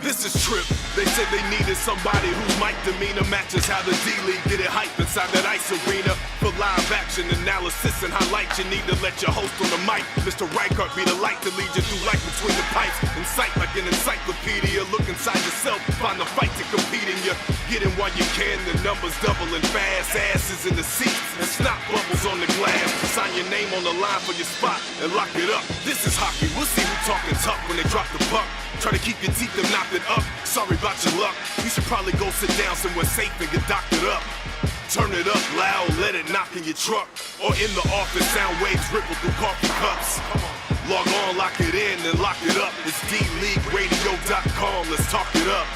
This is Trip. They said they needed somebody whose mic demeanor matches how the D-League get it hype inside that ice arena. For live action analysis and highlights, you need to let your host on the mic, Mr. Reichert, be the light to lead you through life between the pipes. Incite like an encyclopedia. Look inside yourself, find the fight to compete in you. Get in while you can, the numbers doubling fast. Asses in the seats and snot bubbles on the glass. Sign your name on the line for your spot and lock it up. This is hockey. We'll see who talking tough when they drop the puck. Try to keep your teeth and knock it up. Sorry about your luck. You should probably go sit down somewhere safe and get doctored up. Turn it up loud, let it knock in your truck. Or in the office, sound waves ripple through coffee cups. Log on, lock it in, and lock it up. It's DLeagueRadio.com, let's talk it up.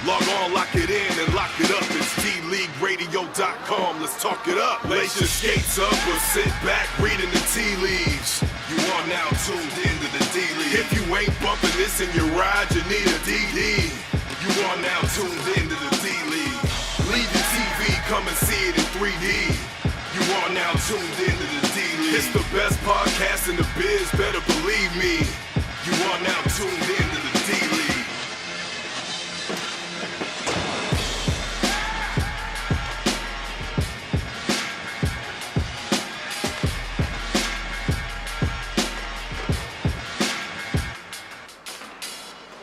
Log on, lock it in, and lock it up. It's DLeagueRadio.com, let's talk it up. Lace your skates up or sit back reading the tea leaves. You are now tuned into the D-League. If you ain't bumping this in your ride, you need a DD. You are now tuned into the D-League. Leave your TV, come and see it in 3D. You are now tuned into the D-League. It's the best podcast in the biz, better believe me. You are now tuned into the D-League.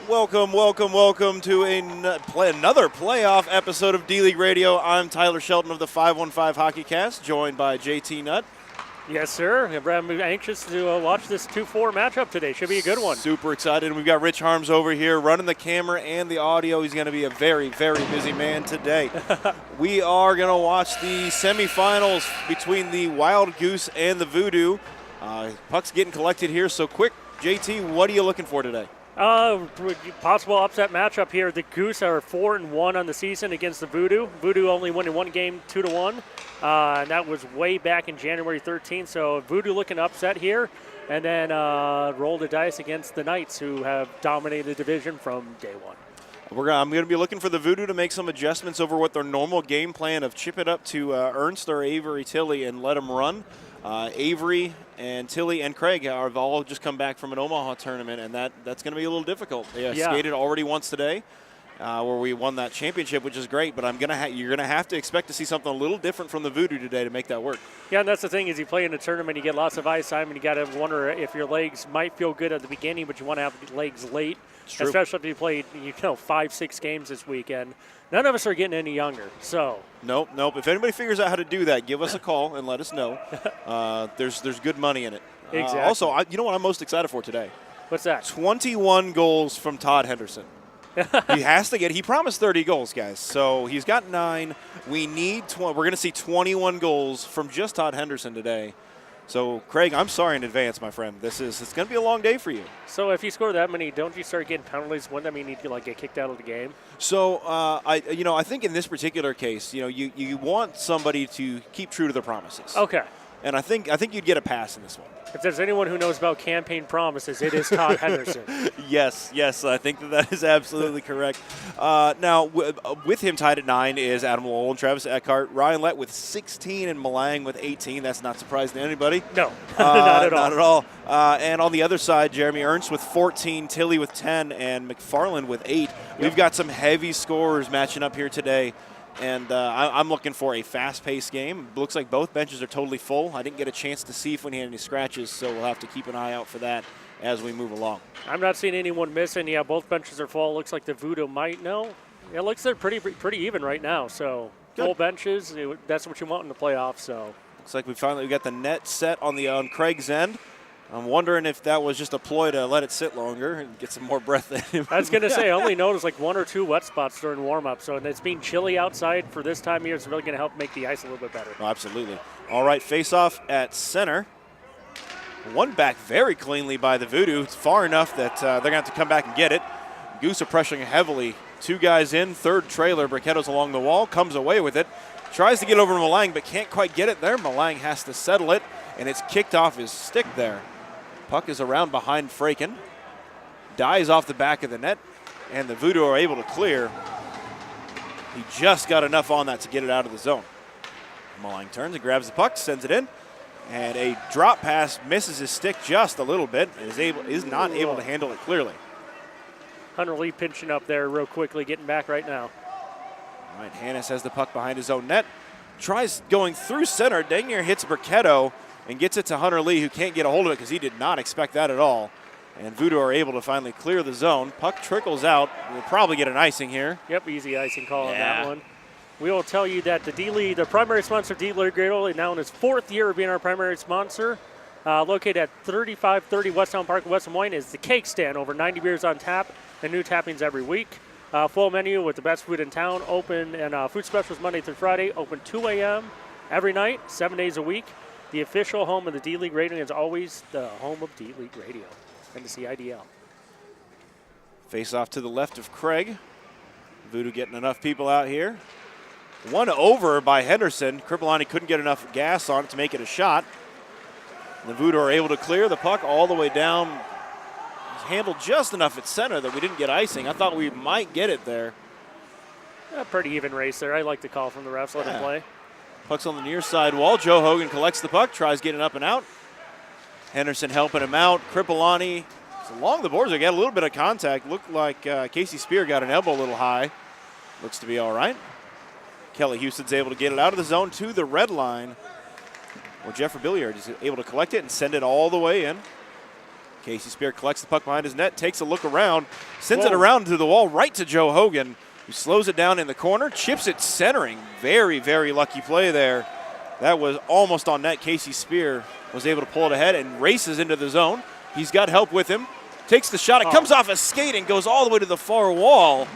Welcome to another playoff episode of D-League Radio. I'm Tyler Shelton of the 515 Hockey Cast, joined by JT Nutt. Yes, sir. I'm anxious to watch this 2-4 matchup today. Should be a good one. Super excited. We've got Rich Harms over here running the camera and the audio. He's going to be a very, very busy man today. We are going to watch the semifinals between the Wild Goose and the Voodoo. Puck's getting collected here, so quick, JT, what are you looking for today? Possible upset matchup here. The Goose are 4-1 on the season against the Voodoo. Voodoo only won in one game 2-1. And that was way back in January 13th. So Voodoo looking upset here. And then roll the dice against the Knights, who have dominated the division from day one. I'm going to be looking for the Voodoo to make some adjustments over what their normal game plan of chip it up to Ernst or Avery Tilly and let them run. Avery and Tilly and Craig have all just come back from an Omaha tournament, and that's going to be a little difficult. They skated already once today, where we won that championship, which is great. But you're going to have to expect to see something a little different from the Voodoo today to make that work. Yeah, and that's the thing is you play in a tournament, you get lots of ice time, and you got to wonder if your legs might feel good at the beginning, but you want to have legs late, especially if you played 5-6 games this weekend. None of us are getting any younger, so. Nope. If anybody figures out how to do that, give us a call and let us know. There's good money in it. Exactly. Also, you know what I'm most excited for today? What's that? 21 goals from Todd Henderson. He promised 30 goals, guys. So he's got 9. We need we're going to see 21 goals from just Todd Henderson today. So, Craig, I'm sorry in advance, my friend. It's going to be a long day for you. So, if you score that many, don't you start getting penalties? Wouldn't that mean you need to get kicked out of the game? So, I think in this particular case, you want somebody to keep true to their promises. Okay. And I think you'd get a pass in this one. If there's anyone who knows about campaign promises, it is Todd Henderson. Yes, I think that is absolutely correct. Now, with him tied at 9 is Adam Lowell and Travis Eckhart. Ryan Lett with 16 and Malang with 18. That's not surprising to anybody. No, not at all. Not at all. And on the other side, Jeremy Ernst with 14, Tilly with 10, and McFarland with 8. Yep. We've got some heavy scorers matching up here today. And I'm looking for a fast-paced game. Looks like both benches are totally full. I didn't get a chance to see if we had any scratches, so we'll have to keep an eye out for that as we move along. I'm not seeing anyone missing. Yeah, both benches are full. Looks like the Voodoo might know. It looks they're pretty even right now. So good. Full benches, that's what you want in the playoffs. So looks like we got the net set on Craig's end. I'm wondering if that was just a ploy to let it sit longer and get some more breath in him. I was going to say, I only noticed 1 or 2 wet spots during warm-up. So it's being chilly outside for this time of year. It's really going to help make the ice a little bit better. Oh, absolutely. All right, face-off at center. One back very cleanly by the Voodoo. It's far enough that they're going to have to come back and get it. Goose are pressuring heavily. 2 guys in, third trailer. Bricketto's along the wall, comes away with it. Tries to get over to Malang, but can't quite get it there. Malang has to settle it, and it's kicked off his stick there. Puck is around behind Fraken. Dies off the back of the net, and the Voodoo are able to clear. He just got enough on that to get it out of the zone. Malang turns and grabs the puck, sends it in, and a drop pass misses his stick just a little bit and is not able to handle it clearly. Hunter Lee pinching up there real quickly, getting back right now. All right, Hannes has the puck behind his own net. Tries going through center. Dang near hits Burketto and gets it to Hunter Lee, who can't get a hold of it because he did not expect that at all. And Voodoo are able to finally clear the zone. Puck trickles out. We'll probably get an icing here. Yep, easy icing call on that one. We will tell you that the D-League, the primary sponsor, D-League Griddle, is now in its 4th year of being our primary sponsor. Located at 3530 Westtown Park in West Des Moines is the Cake Stand. Over 90 beers on tap and new tappings every week. Full menu with the best food in town. Open and food specials Monday through Friday. Open 2 a.m. every night, 7 days a week. The official home of the D-League Radio is always the home of D-League Radio and the CIDL. Face off to the left of Craig. Voodoo getting enough people out here. One over by Henderson. Kripalani couldn't get enough gas on it to make it a shot. The Voodoo are able to clear the puck all the way down. Handled just enough at center that we didn't get icing. I thought we might get it there. A pretty even race there. I like the call from the refs. Let him play. Puck's on the near side wall. Joe Hogan collects the puck, tries getting up and out. Henderson helping him out. Kripalani along the boards. They got a little bit of contact. Looked like Casey Spear got an elbow a little high. Looks to be all right. Kelly Houston's able to get it out of the zone to the red line. Well, Jeffrey Billiard is able to collect it and send it all the way in. Casey Spear collects the puck behind his net, takes a look around, sends it around to the wall right to Joe Hogan, who slows it down in the corner, chips it centering. Very, very lucky play there. That was almost on net. Casey Spear was able to pull it ahead and races into the zone. He's got help with him. Takes the shot. It comes off a skate and goes all the way to the far wall.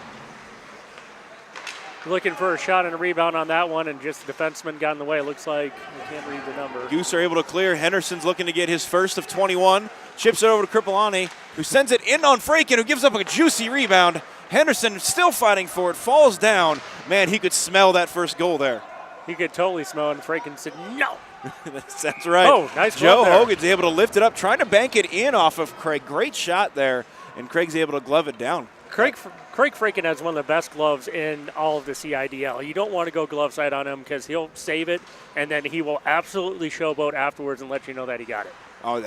Looking for a shot and a rebound on that one, and just the defenseman got in the way. Looks like I can't read the number. Goose are able to clear. Henderson's looking to get his first of 21. Chips it over to Kripalani, who sends it in on Fraken, who gives up a juicy rebound. Henderson still fighting for it, falls down. Man, he could smell that first goal there. He could totally smell it, and Fraken said, no. That's right. Oh, nice Joe Hogan's able to lift it up, trying to bank it in off of Craig. Great shot there, and Craig's able to glove it down. Craig Fraken has one of the best gloves in all of the CIDL. You don't want to go glove side on him because he'll save it, and then he will absolutely showboat afterwards and let you know that he got it. Oh,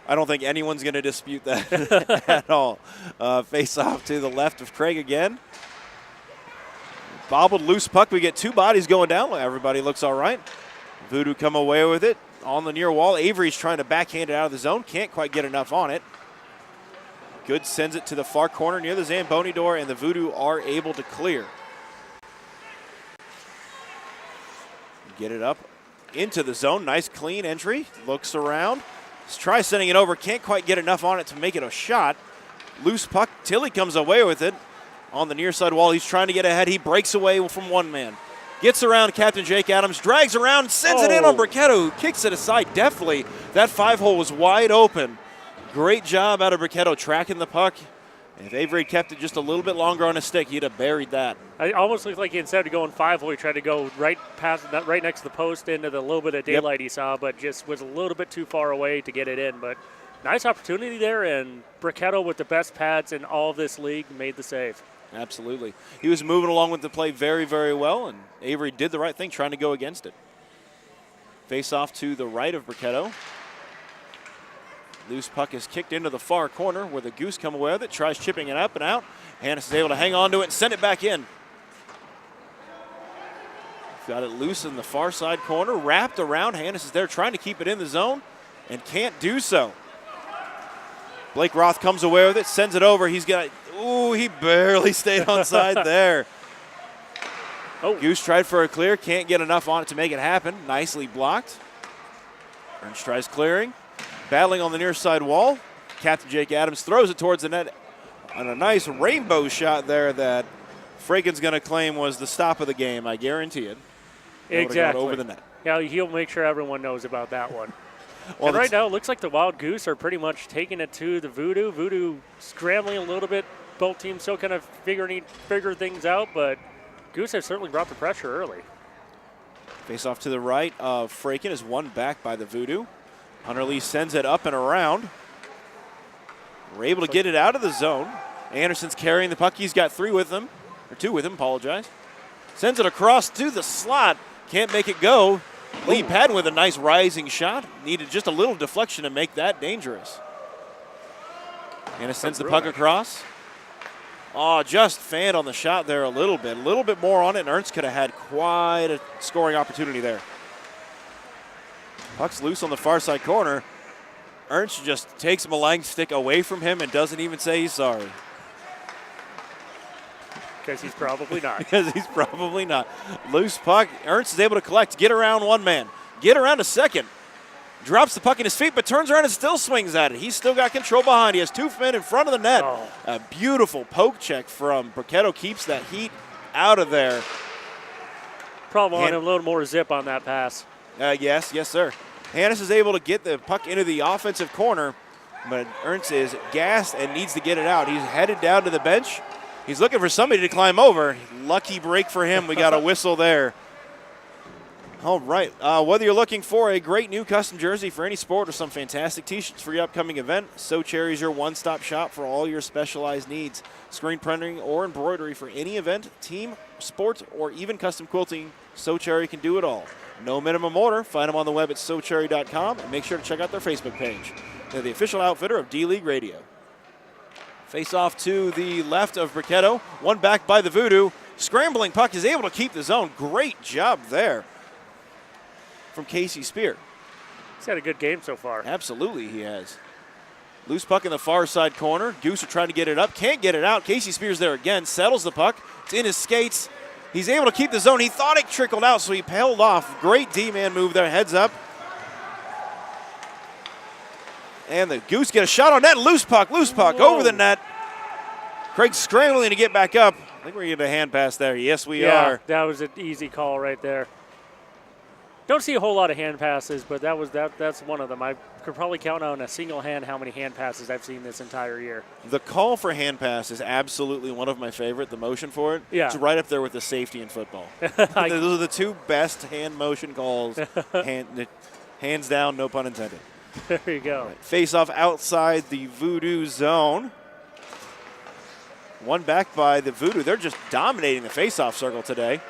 I don't think anyone's going to dispute that at all. Face off to the left of Craig again. Bobbled loose puck. We get two bodies going down. Everybody looks all right. Voodoo come away with it on the near wall. Avery's trying to backhand it out of the zone. Can't quite get enough on it. Good sends it to the far corner near the Zamboni door, and the Voodoo are able to clear. Get it up into the zone. Nice clean entry. Looks around. Let's try sending it over. Can't quite get enough on it to make it a shot. Loose puck. Tilly comes away with it on the near side wall. He's trying to get ahead. He breaks away from one man. Gets around Captain Jake Adams. Drags around. Sends it in on Burketto, who kicks it aside deftly. That 5-hole was wide open. Great job out of Burketto tracking the puck. If Avery kept it just a little bit longer on his stick, he'd have buried that. It almost looked like instead of going 5-hole, he tried to go right next to the post into the little bit of daylight he saw, but just was a little bit too far away to get it in. But nice opportunity there, and Burketto with the best pads in all of this league made the save. Absolutely. He was moving along with the play very, very well, and Avery did the right thing trying to go against it. Face off to the right of Burketto. Loose puck is kicked into the far corner where the Goose come away with it, tries chipping it up and out. Hannes is able to hang on to it and send it back in. Got it loose in the far side corner, wrapped around. Hannes is there trying to keep it in the zone and can't do so. Blake Roth comes away with it, sends it over. He barely stayed on side there. Goose tried for a clear, can't get enough on it to make it happen. Nicely blocked. Burns tries clearing. Battling on the near side wall. Captain Jake Adams throws it towards the net. And a nice rainbow shot there that Fraken's going to claim was the stop of the game. I guarantee it. Exactly. Over the net. Yeah, he'll make sure everyone knows about that one. Well, and right now, it looks like the Wild Goose are pretty much taking it to the Voodoo. Voodoo scrambling a little bit. Both teams still kind of figure things out, but Goose has certainly brought the pressure early. Face off to the right of Fraken is won back by the Voodoo. Hunter Lee sends it up and around. We're able to get it out of the zone. Anderson's carrying the puck. He's got two with him, apologize. Sends it across to the slot. Can't make it go. Lee Patton with a nice rising shot. Needed just a little deflection to make that dangerous. Anderson sends the puck across. Oh, just fanned on the shot there a little bit more on it, and Ernst could have had quite a scoring opportunity there. Puck's loose on the far side corner. Ernst just takes Malang's stick away from him and doesn't even say he's sorry. Because he's probably not. Because he's probably not. Loose puck. Ernst is able to collect, get around one man, get around a second. Drops the puck in his feet, but turns around and still swings at it. He's still got control behind. He has 2 men in front of the net. Oh. A beautiful poke check from Bricketto. Keeps that heat out of there. Probably wanted a little more zip on that pass. Yes, sir. Hannes is able to get the puck into the offensive corner, but Ernst is gassed and needs to get it out. He's headed down to the bench. He's looking for somebody to climb over. Lucky break for him. We got a whistle there. All right. Whether you're looking for a great new custom jersey for any sport or some fantastic T-shirts for your upcoming event, So Cherry is your one-stop shop for all your specialized needs. Screen printing or embroidery for any event, team, sport, or even custom quilting, So Cherry can do it all. No minimum order. Find them on the web at SoCherry.com and make sure to check out their Facebook page. They're the official outfitter of D-League Radio. Face off to the left of Bricketto. One back by the Voodoo. Scrambling puck is able to keep the zone. Great job there from Casey Spear. He's had a good game so far. Absolutely he has. Loose puck in the far side corner. Goose are trying to get it up. Can't get it out. Casey Spear's there again. Settles the puck. It's in his skates. He's able to keep the zone. He thought it trickled out, so he held off. Great D-man move there. Heads up. And the Goose get a shot on net. Loose puck over the net. Craig scrambling to get back up. I think we're going to get a hand pass there. Yes, we are. That was an easy call right there. Don't see a whole lot of hand passes, but that's one of them. I could probably count on a single hand how many hand passes I've seen this entire year. The call for hand pass is absolutely one of my favorite, the motion for it. Yeah. It's right up there with the safety in football. Those are the 2 best hand motion calls. Hands down, no pun intended. There you go. Right. Face off outside the Voodoo zone. One back by the Voodoo. They're just dominating the face-off circle today.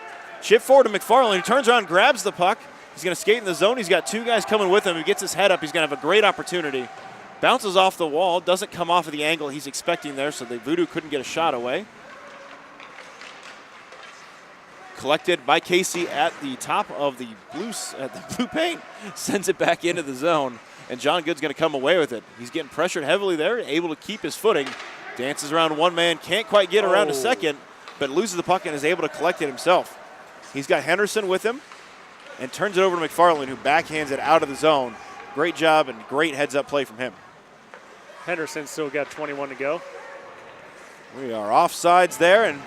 Chip forward to McFarland. He turns around, grabs the puck. He's going to skate in the zone. He's got 2 guys coming with him. He gets his head up. He's going to have a great opportunity. Bounces off the wall. Doesn't come off of the angle he's expecting there, so the Voodoo couldn't get a shot away. Collected by Casey at the top of the blue paint. Sends it back into the zone, and John Good's going to come away with it. He's getting pressured heavily there, able to keep his footing. Dances around one man, can't quite get around a second, but loses the puck and is able to collect it himself. He's got Henderson with him and turns it over to McFarland, who backhands it out of the zone. Great job and great heads-up play from him. Henderson still got 21 to go. We are offsides there, and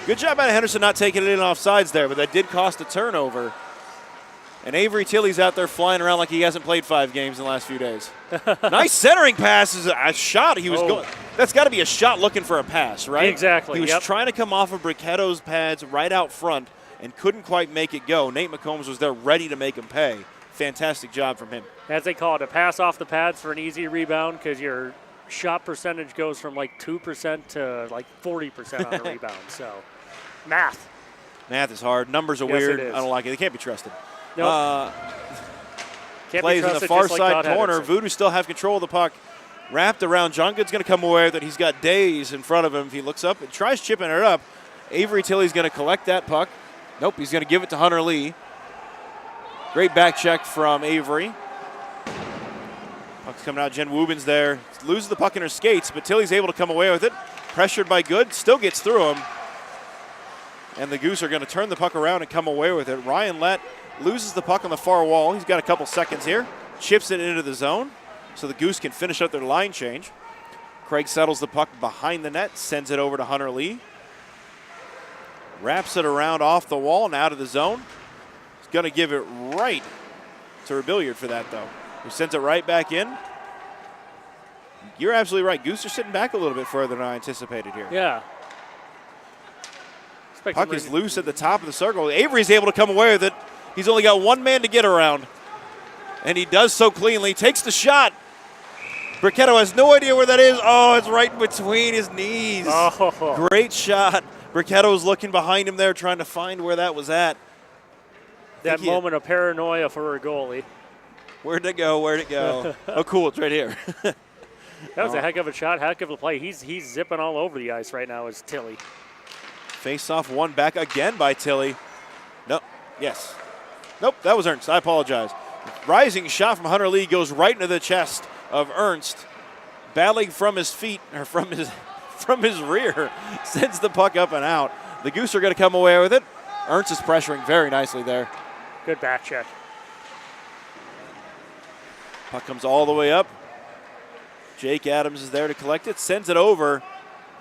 good job out of Henderson not taking it in offsides there, but that did cost a turnover. And Avery Tilley's out there flying around like he hasn't played 5 games in the last few days. Nice centering pass is a shot. He was going. That's got to be a shot looking for a pass, right? Exactly. He was trying to come off of Bricketto's pads right out front and couldn't quite make it go. Nate McCombs was there ready to make him pay. Fantastic job from him. As they call it, a pass off the pads for an easy rebound, because your shot percentage goes from like 2% to like 40% on a rebound. So, math. Math is hard. Numbers are Yes, weird. it is. I don't like it. They can't be trusted. Nope. Can't Plays be in the trusted, far just like side Todd corner. Henderson. Voodoo still have control of the puck. Wrapped around. John Good's going to come away with it. He's got Days in front of him. If he looks up and tries chipping it up, Avery Tilley's going to collect that puck. Nope, he's going to give it to Hunter Lee. Great back check from Avery. Puck's coming out. Jen Woobin's there. Loses the puck in her skates, but Tilley's able to come away with it. Pressured by Good. Still gets through him. And the Goose are going to turn the puck around and come away with it. Ryan Lett loses the puck on the far wall. He's got a couple seconds here. Chips it into the zone so the Goose can finish up their line change. Craig settles the puck behind the net, sends it over to Hunter Lee. Wraps it around off the wall and out of the zone. He's going to give it right to Rebilliard for that, though, who sends it right back in. You're absolutely right. Goose are sitting back a little bit further than I anticipated here. Yeah. Puck is loose at the top of the circle. Avery's able to come away with it. He's only got 1 man to get around, and he does so cleanly. Takes the shot. Bricketto has no idea where that is. Oh, it's right between his knees. Oh. Great shot. Bricketto's looking behind him there, trying to find where that was at. That moment of paranoia for a goalie. Where'd it go? Where'd it go? Oh, cool. It's right here. That was a heck of a shot, heck of a play. He's zipping all over the ice right now as Tilly. Face-off one back again by Tilly. Nope. Yes. Nope, that was Ernst. I apologize. Rising shot from Hunter Lee goes right into the chest of Ernst. Battling from his feet, or from his rear, sends the puck up and out. The Goose are going to come away with it. Ernst is pressuring very nicely there. Good back check. Puck comes all the way up. Jake Adams is there to collect it, sends it over,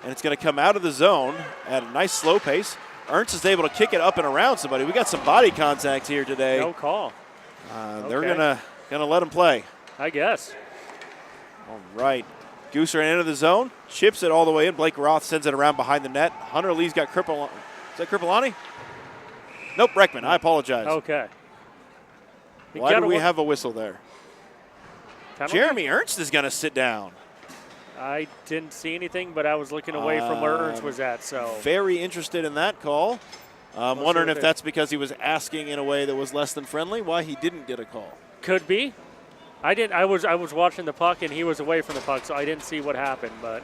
and it's going to come out of the zone at a nice slow pace. Ernst is able to kick it up and around somebody. We got some body contact here today. No call. They're gonna let him play. I guess. All right. Goose ran into the zone, chips it all the way in. Blake Roth sends it around behind the net. Hunter Lee's got Is that Kripalani? Nope, Breckman. I apologize. Okay. Why do we have a whistle there? Penalty? Jeremy Ernst is going to sit down. I didn't see anything, but I was looking away from where Ernst was at. So very interested in that call. I'm wondering if that's because he was asking in a way that was less than friendly, why he didn't get a call. Could be. I didn't. I was watching the puck, and he was away from the puck, so I didn't see what happened. But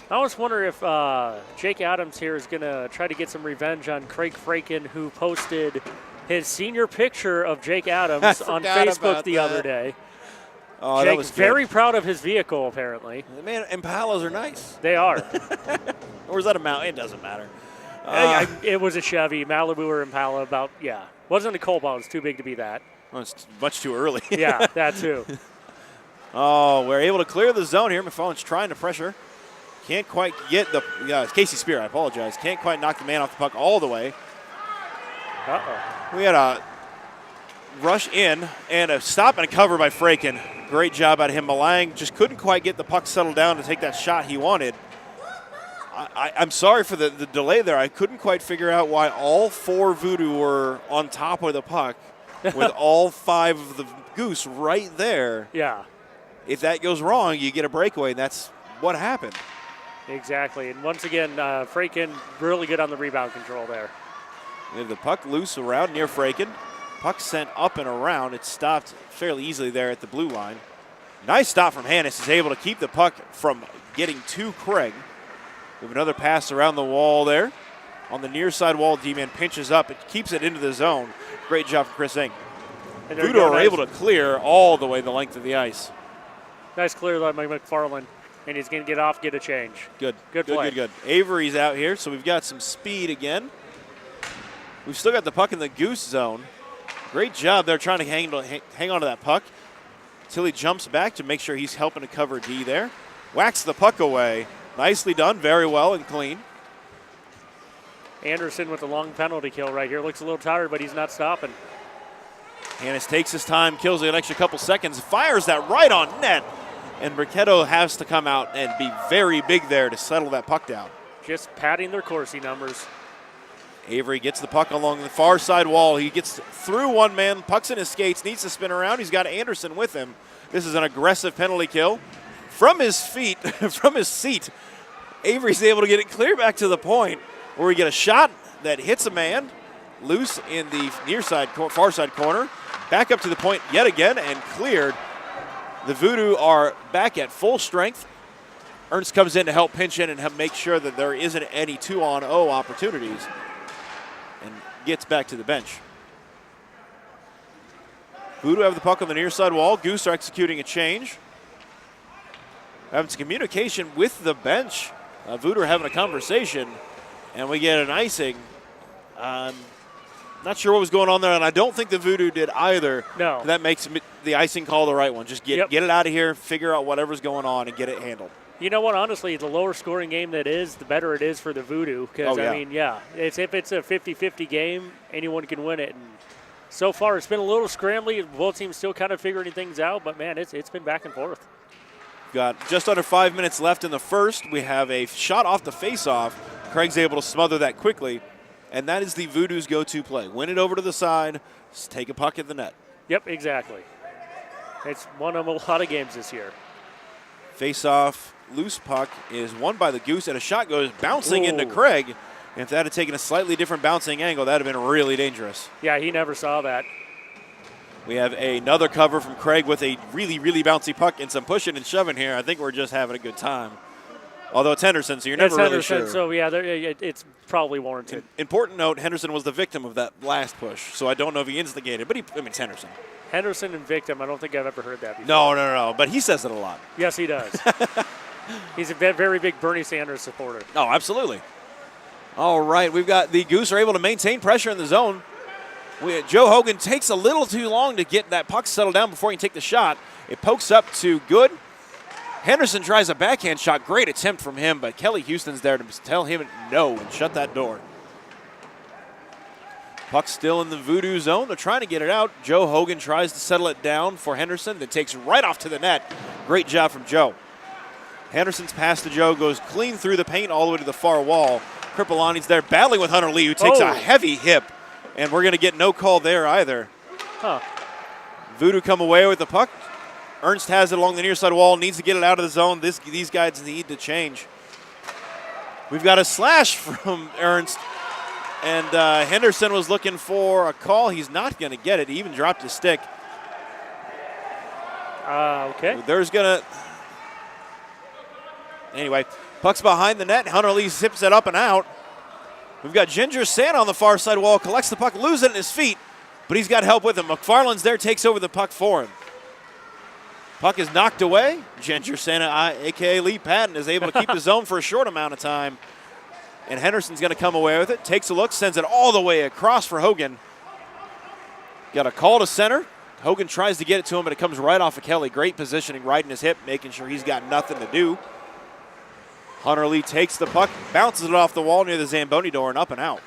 I always wonder if Jake Adams here is going to try to get some revenge on Craig Fraken, who posted his senior picture of Jake Adams on Facebook the other day. Oh, Jake that was very proud of his vehicle, apparently. Man, Impalas are nice. They are. Or is that a Mountain? It doesn't matter. It was a Chevy, Malibu or Impala. Wasn't a Cobalt. It was too big to be that. Well, it's much too early. Yeah, that too. Oh, we're able to clear the zone here. McFarland's trying to pressure. Can't quite get the it's Casey Spear, I apologize. Can't quite knock the man off the puck all the way. Uh-oh. We had a rush in and a stop and a cover by Fraken. Great job out of him. Malang just couldn't quite get the puck settled down to take that shot he wanted. I'm sorry for the delay there. I couldn't quite figure out why all four Voodoo were on top of the puck with all five of the Goose right there. Yeah. If that goes wrong, you get a breakaway, and that's what happened. Exactly. And once again, Fraken really good on the rebound control there. We have the puck loose around near Fraken. Puck sent up and around. It stopped fairly easily there at the blue line. Nice stop from Hannes. He's able to keep the puck from getting to Craig. We have another pass around the wall there. On the near side wall, D-man pinches up. It keeps it into the zone. Great job from Chris Ing. Voodoo are able to clear all the way the length of the ice. Nice clear by McFarland. And he's going to get off, get a change. Good. Good play. Good. Avery's out here, so we've got some speed again. We've still got the puck in the Goose zone. Great job there trying to hang on to that puck. Tilly jumps back to make sure he's helping to cover D there. Whacks the puck away. Nicely done, very well and clean. Anderson with the long penalty kill right here. Looks a little tired, but he's not stopping. Hannes takes his time, kills it an extra couple seconds, fires that right on net. And Briquetto has to come out and be very big there to settle that puck down. Just padding their Corsi numbers. Avery gets the puck along the far side wall. He gets through one man, pucks in his skates, needs to spin around. He's got Anderson with him. This is an aggressive penalty kill. From his feet, from his seat, Avery's able to get it clear back to the point where we get a shot that hits a man loose in the near side, far side corner. Back up to the point yet again and cleared. The Voodoo are back at full strength. Ernst comes in to help pinch in and help make sure that there isn't any 2-on-0 opportunities and gets back to the bench. Voodoo have the puck on the near side wall. Goose are executing a change. Having some communication with the bench. Voodoo are having a conversation, and we get an icing. Not sure what was going on there, and I don't think the Voodoo did either. No. That makes the icing call the right one. Just get it out of here, figure out whatever's going on, and get it handled. You know what? Honestly, the lower scoring game that is, the better it is for the Voodoo. Because, if it's a 50-50 game, anyone can win it. And so far, it's been a little scrambly. Both teams still kind of figuring things out, but, man, it's been back and forth. Got just under 5 minutes left in the first. We have a shot off the face-off. Craig's able to smother that quickly, and that is the Voodoo's go-to play. Win it over to the side, just take a puck at the net. Yep, exactly. It's won them a lot of games this year. Face-off, loose puck is won by the Goose, and a shot goes bouncing into Craig. And if that had taken a slightly different bouncing angle, that would have been really dangerous. Yeah, he never saw that. We have another cover from Craig with a really, really bouncy puck and some pushing and shoving here. I think we're just having a good time. Although it's Henderson, so you're never really sure. So, yeah, it's probably warranted. Important note, Henderson was the victim of that last push, so I don't know if he instigated, but it's Henderson. Henderson and victim, I don't think I've ever heard that before. No, but he says it a lot. Yes, he does. He's a very big Bernie Sanders supporter. Oh, absolutely. All right, we've got the Goose are able to maintain pressure in the zone. Joe Hogan takes a little too long to get that puck settled down before he can take the shot. It pokes up to Good. Henderson tries a backhand shot. Great attempt from him, but Kelly Houston's there to tell him no and shut that door. Puck still in the Voodoo zone. They're trying to get it out. Joe Hogan tries to settle it down for Henderson. That takes right off to the net. Great job from Joe. Henderson's pass to Joe goes clean through the paint all the way to the far wall. Kripalani's there battling with Hunter Lee, who takes a heavy hip. And we're going to get no call there either. Huh. Voodoo come away with the puck. Ernst has it along the near side wall, needs to get it out of the zone. These guys need to change. We've got a slash from Ernst. And Henderson was looking for a call. He's not going to get it. He even dropped his stick. Okay. There's going to... Anyway, puck's behind the net. Hunter Lee zips it up and out. We've got Ginger Santa on the far side wall, collects the puck, loses it in his feet, but he's got help with him. McFarland's there, takes over the puck for him. Puck is knocked away. Ginger Santa, a.k.a. Lee Patton, is able to keep the zone for a short amount of time. And Henderson's going to come away with it, takes a look, sends it all the way across for Hogan. Got a call to center. Hogan tries to get it to him, but it comes right off of Kelly. Great positioning, right in his hip, making sure he's got nothing to do. Hunter Lee takes the puck, bounces it off the wall near the Zamboni door and up and out.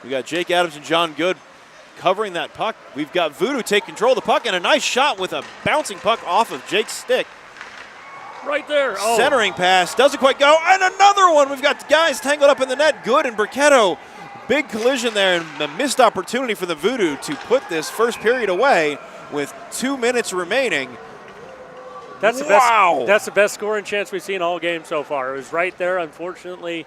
We got Jake Adams and John Good covering that puck. We've got Voodoo take control of the puck and a nice shot with a bouncing puck off of Jake's stick. Right there. Oh. Centering pass, doesn't quite go, and another one. We've got guys tangled up in the net. Good and Burketto. Big collision there and a missed opportunity for the Voodoo to put this first period away with 2 minutes remaining. That's the best. That's the best scoring chance we've seen all game so far. It was right there. Unfortunately,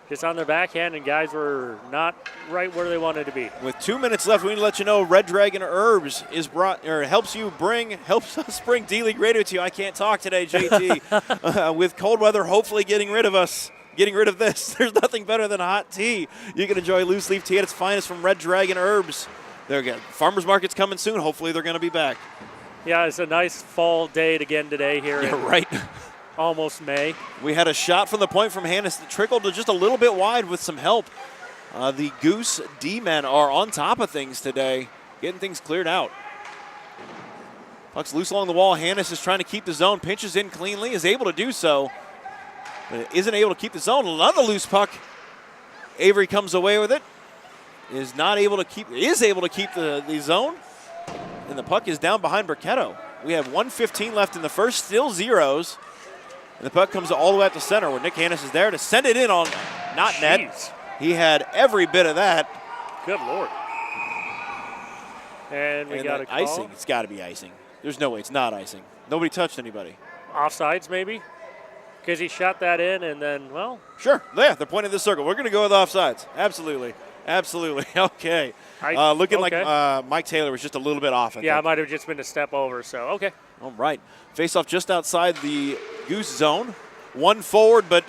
just on their backhand, and guys were not right where they wanted to be. With 2 minutes left, we need to let you know Red Dragon Herbs is helps us bring D-League Radio to you. I can't talk today, JT. With cold weather, hopefully getting rid of this. There's nothing better than hot tea. You can enjoy loose leaf tea at its finest from Red Dragon Herbs. There again, farmers market's coming soon. Hopefully they're going to be back. Yeah, it's a nice fall day again today here. Yeah, right. Almost May. We had a shot from the point from Hannes that trickled to just a little bit wide with some help. The Goose D-men are on top of things today, getting things cleared out. Puck's loose along the wall. Hannes is trying to keep the zone, pinches in cleanly, is able to do so, but isn't able to keep the zone. Another loose puck. Avery comes away with it. Is able to keep the zone. And the puck is down behind Burketto. We have 1:15 left in the first, still zeros. And the puck comes all the way up to center where Nick Hannes is there to send it in on net. He had every bit of that. Good Lord. And we got a call. Icing. It's got to be icing. There's no way it's not icing. Nobody touched anybody. Offsides maybe? Because he shot that in and then, well. Sure. Yeah, they're pointing the circle. We're going to go with offsides. Absolutely. Okay. Looking like Mike Taylor was just a little bit off. I think. It might have just been a step over, so okay. All right. Face-off just outside the Goose zone. One forward, but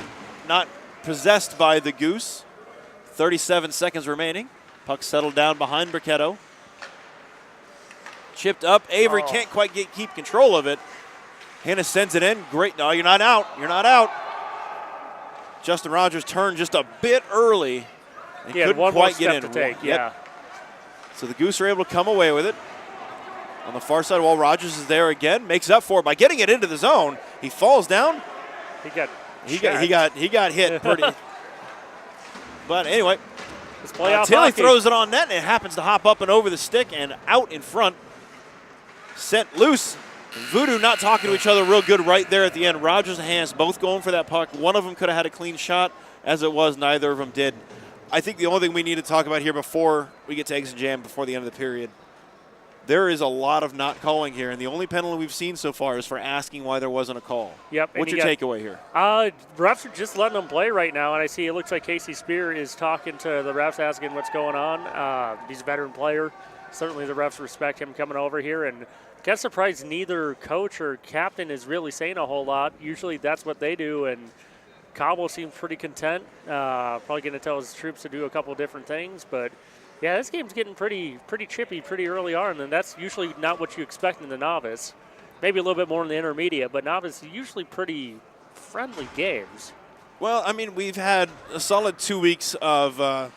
not possessed by the Goose. 37 seconds remaining. Puck settled down behind Burketto. Chipped up. Avery can't quite keep control of it. Hannes sends it in. Great. No, you're not out. Justin Rogers turned just a bit early. And couldn't one quite more get step in. to take, Yep. So the Goose are able to come away with it. On the far side wall, Rogers is there again. Makes up for it by getting it into the zone. He falls down. He got hit pretty. But anyway, Tilly throws it on net, and it happens to hop up and over the stick and out in front. Sent loose. Voodoo not talking to each other real good right there at the end. Rogers and Hannes both going for that puck. One of them could have had a clean shot. As it was, neither of them did. I think the only thing we need to talk about here before we get to Eggs and Jam before the end of the period there is a lot of not calling here, and the only penalty we've seen so far is for asking why there wasn't a call. Yep. What's your takeaway here? Refs are just letting them play right now, and I see it looks like Casey Spear is talking to the refs, asking what's going on. He's a veteran player. Certainly the refs respect him coming over here, and get surprised neither coach or captain is really saying a whole lot. Usually that's what they do, and Cabo seems pretty content. Probably going to tell his troops to do a couple different things, but yeah, this game's getting pretty chippy pretty early on, and that's usually not what you expect in the novice. Maybe a little bit more in the intermediate, but novice is usually pretty friendly games. Well, I mean, we've had a solid 2 weeks of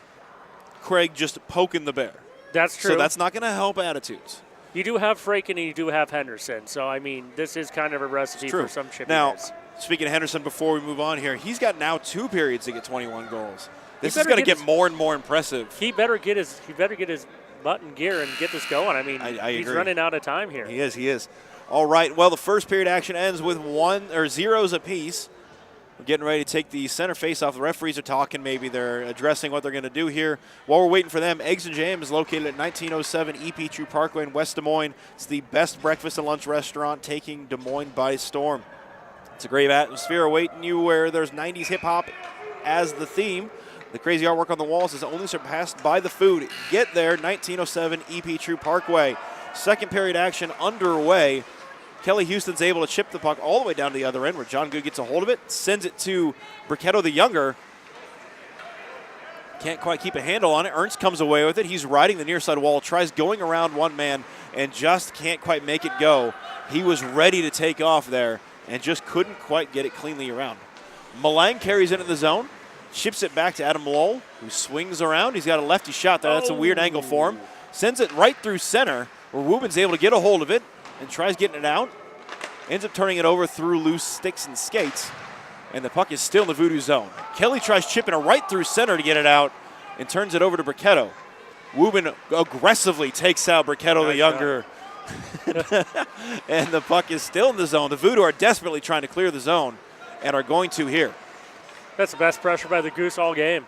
Craig just poking the bear. That's true. So that's not going to help attitudes. You do have Fraken and you do have Henderson, so I mean, this is kind of a recipe for some chippiness. Now, speaking of Henderson, before we move on here, he's got now 2 periods to get 21 goals. This is going to get more and more impressive. He better get his butt in gear and get this going. I mean, he's running out of time here. He is. All right. Well, the first period action ends with 0s apiece. We're getting ready to take the center face-off. The referees are talking. Maybe they're addressing what they're going to do here. While we're waiting for them, Eggs and Jam is located at 1907 EP True Parkway in West Des Moines. It's the best breakfast and lunch restaurant taking Des Moines by storm. It's a great atmosphere awaiting you where there's 90s hip-hop as the theme. The crazy artwork on the walls is only surpassed by the food. Get there, 1907 EP True Parkway. Second period action underway. Kelly Houston's able to chip the puck all the way down to the other end where John Good gets a hold of it, sends it to Bricketto the younger. Can't quite keep a handle on it. Ernst comes away with it. He's riding the near side wall, tries going around one man, and just can't quite make it go. He was ready to take off there and just couldn't quite get it cleanly around. Malang carries into the zone. Chips it back to Adam Lowell, who swings around. He's got a lefty shot there. That's a weird angle for him. Sends it right through center, where Wubin's able to get a hold of it and tries getting it out. Ends up turning it over through loose sticks and skates. And the puck is still in the Voodoo zone. Kelly tries chipping it right through center to get it out and turns it over to Bricketto. Wubin aggressively takes out Bricketto the younger. And the puck is still in the zone. The Voodoo are desperately trying to clear the zone and are going to here. That's the best pressure by the Goose all game.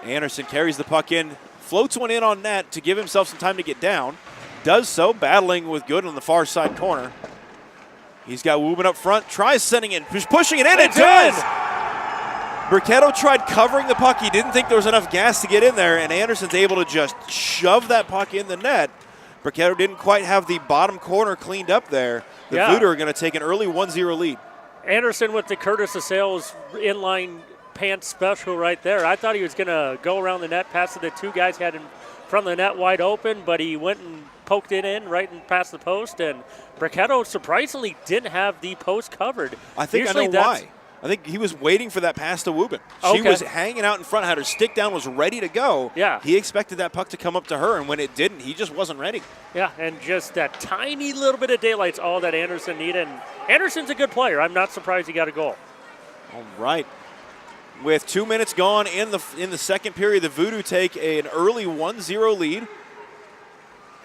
Anderson carries the puck in, floats one in on net to give himself some time to get down. Does so, battling with Good on the far side corner. He's got Wubin up front, tries sending it, just pushing it in, it does! Bricketto tried covering the puck. He didn't think there was enough gas to get in there, and Anderson's able to just shove that puck in the net. Bricketto didn't quite have the bottom corner cleaned up there. The Voodoo are going to take an early 1-0 lead. Anderson with the Curtis DeSales inline pants special right there. I thought he was going to go around the net past the 2 guys had in front of the net wide open, but he went and poked it in right and past the post, and Bricketto surprisingly didn't have the post covered. I think I know why. I think he was waiting for that pass to Wubin. She was hanging out in front, had her stick down, was ready to go. Yeah. He expected that puck to come up to her, and when it didn't, he just wasn't ready. Yeah, and just that tiny little bit of daylight's all that Anderson needed. And Anderson's a good player. I'm not surprised he got a goal. All right. With 2 minutes gone in the second period, the Voodoo take an early 1-0 lead.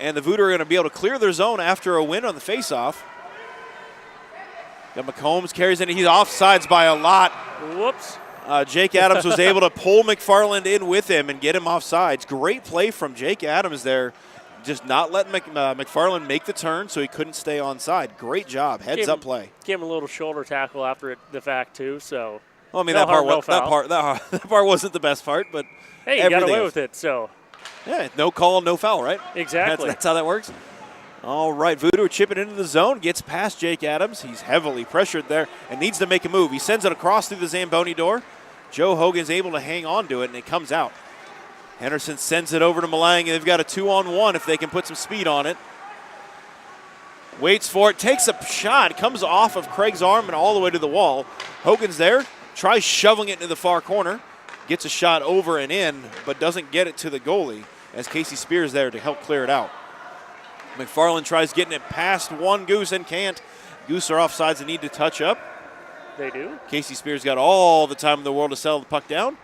And the Voodoo are going to be able to clear their zone after a win on the faceoff. Got McCombs carries in. He's offsides by a lot. Whoops. Jake Adams was able to pull McFarland in with him and get him offsides. Great play from Jake Adams there. Just not letting McFarland make the turn so he couldn't stay onside. Great job. Heads-up play. Gave him a little shoulder tackle after the fact, too. So. Well, I mean, that part wasn't the best part, but hey, you got away with it, so. Yeah, no call, no foul, right? Exactly. That's how that works. All right, Voodoo chipping into the zone, gets past Jake Adams. He's heavily pressured there and needs to make a move. He sends it across through the Zamboni door. Joe Hogan's able to hang on to it, and it comes out. Henderson sends it over to Malang, and they've got a 2-on-1 if they can put some speed on it. Waits for it, takes a shot, comes off of Craig's arm and all the way to the wall. Hogan's there, tries shoveling it into the far corner, gets a shot over and in, but doesn't get it to the goalie as Casey Spears there to help clear it out. McFarland tries getting it past one Goose and can't. Goose are offsides and need to touch up. They do. Casey Spears got all the time in the world to settle the puck down.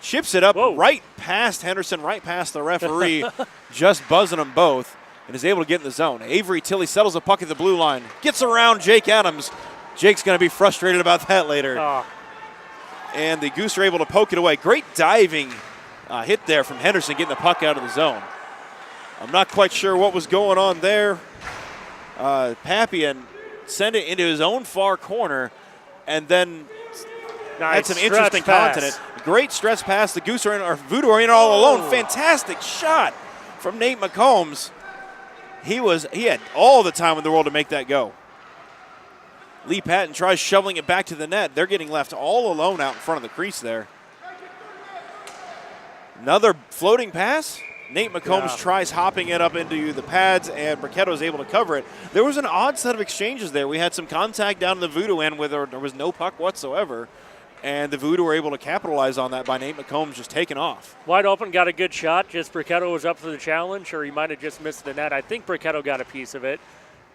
Chips it up right past Henderson, right past the referee, just buzzing them both, and is able to get in the zone. Avery Tilley settles the puck at the blue line, gets around Jake Adams. Jake's going to be frustrated about that later. And the Goose are able to poke it away. Great diving hit there from Henderson, getting the puck out of the zone. I'm not quite sure what was going on there. Pappian sent it into his own far corner and then had some interesting content. Great stretch pass. The Goose are in, or Voodoo are in all alone. Fantastic shot from Nate McCombs. He had all the time in the world to make that go. Lee Patton tries shoveling it back to the net. They're getting left all alone out in front of the crease there. Another floating pass. Nate McCombs tries hopping it up into the pads, and Bricketto is able to cover it. There was an odd set of exchanges there. We had some contact down in the Voodoo end where there was no puck whatsoever, and the Voodoo were able to capitalize on that by Nate McCombs just taking off. Wide open, got a good shot. Just Bricketto was up for the challenge, or he might have just missed the net. I think Bricketto got a piece of it.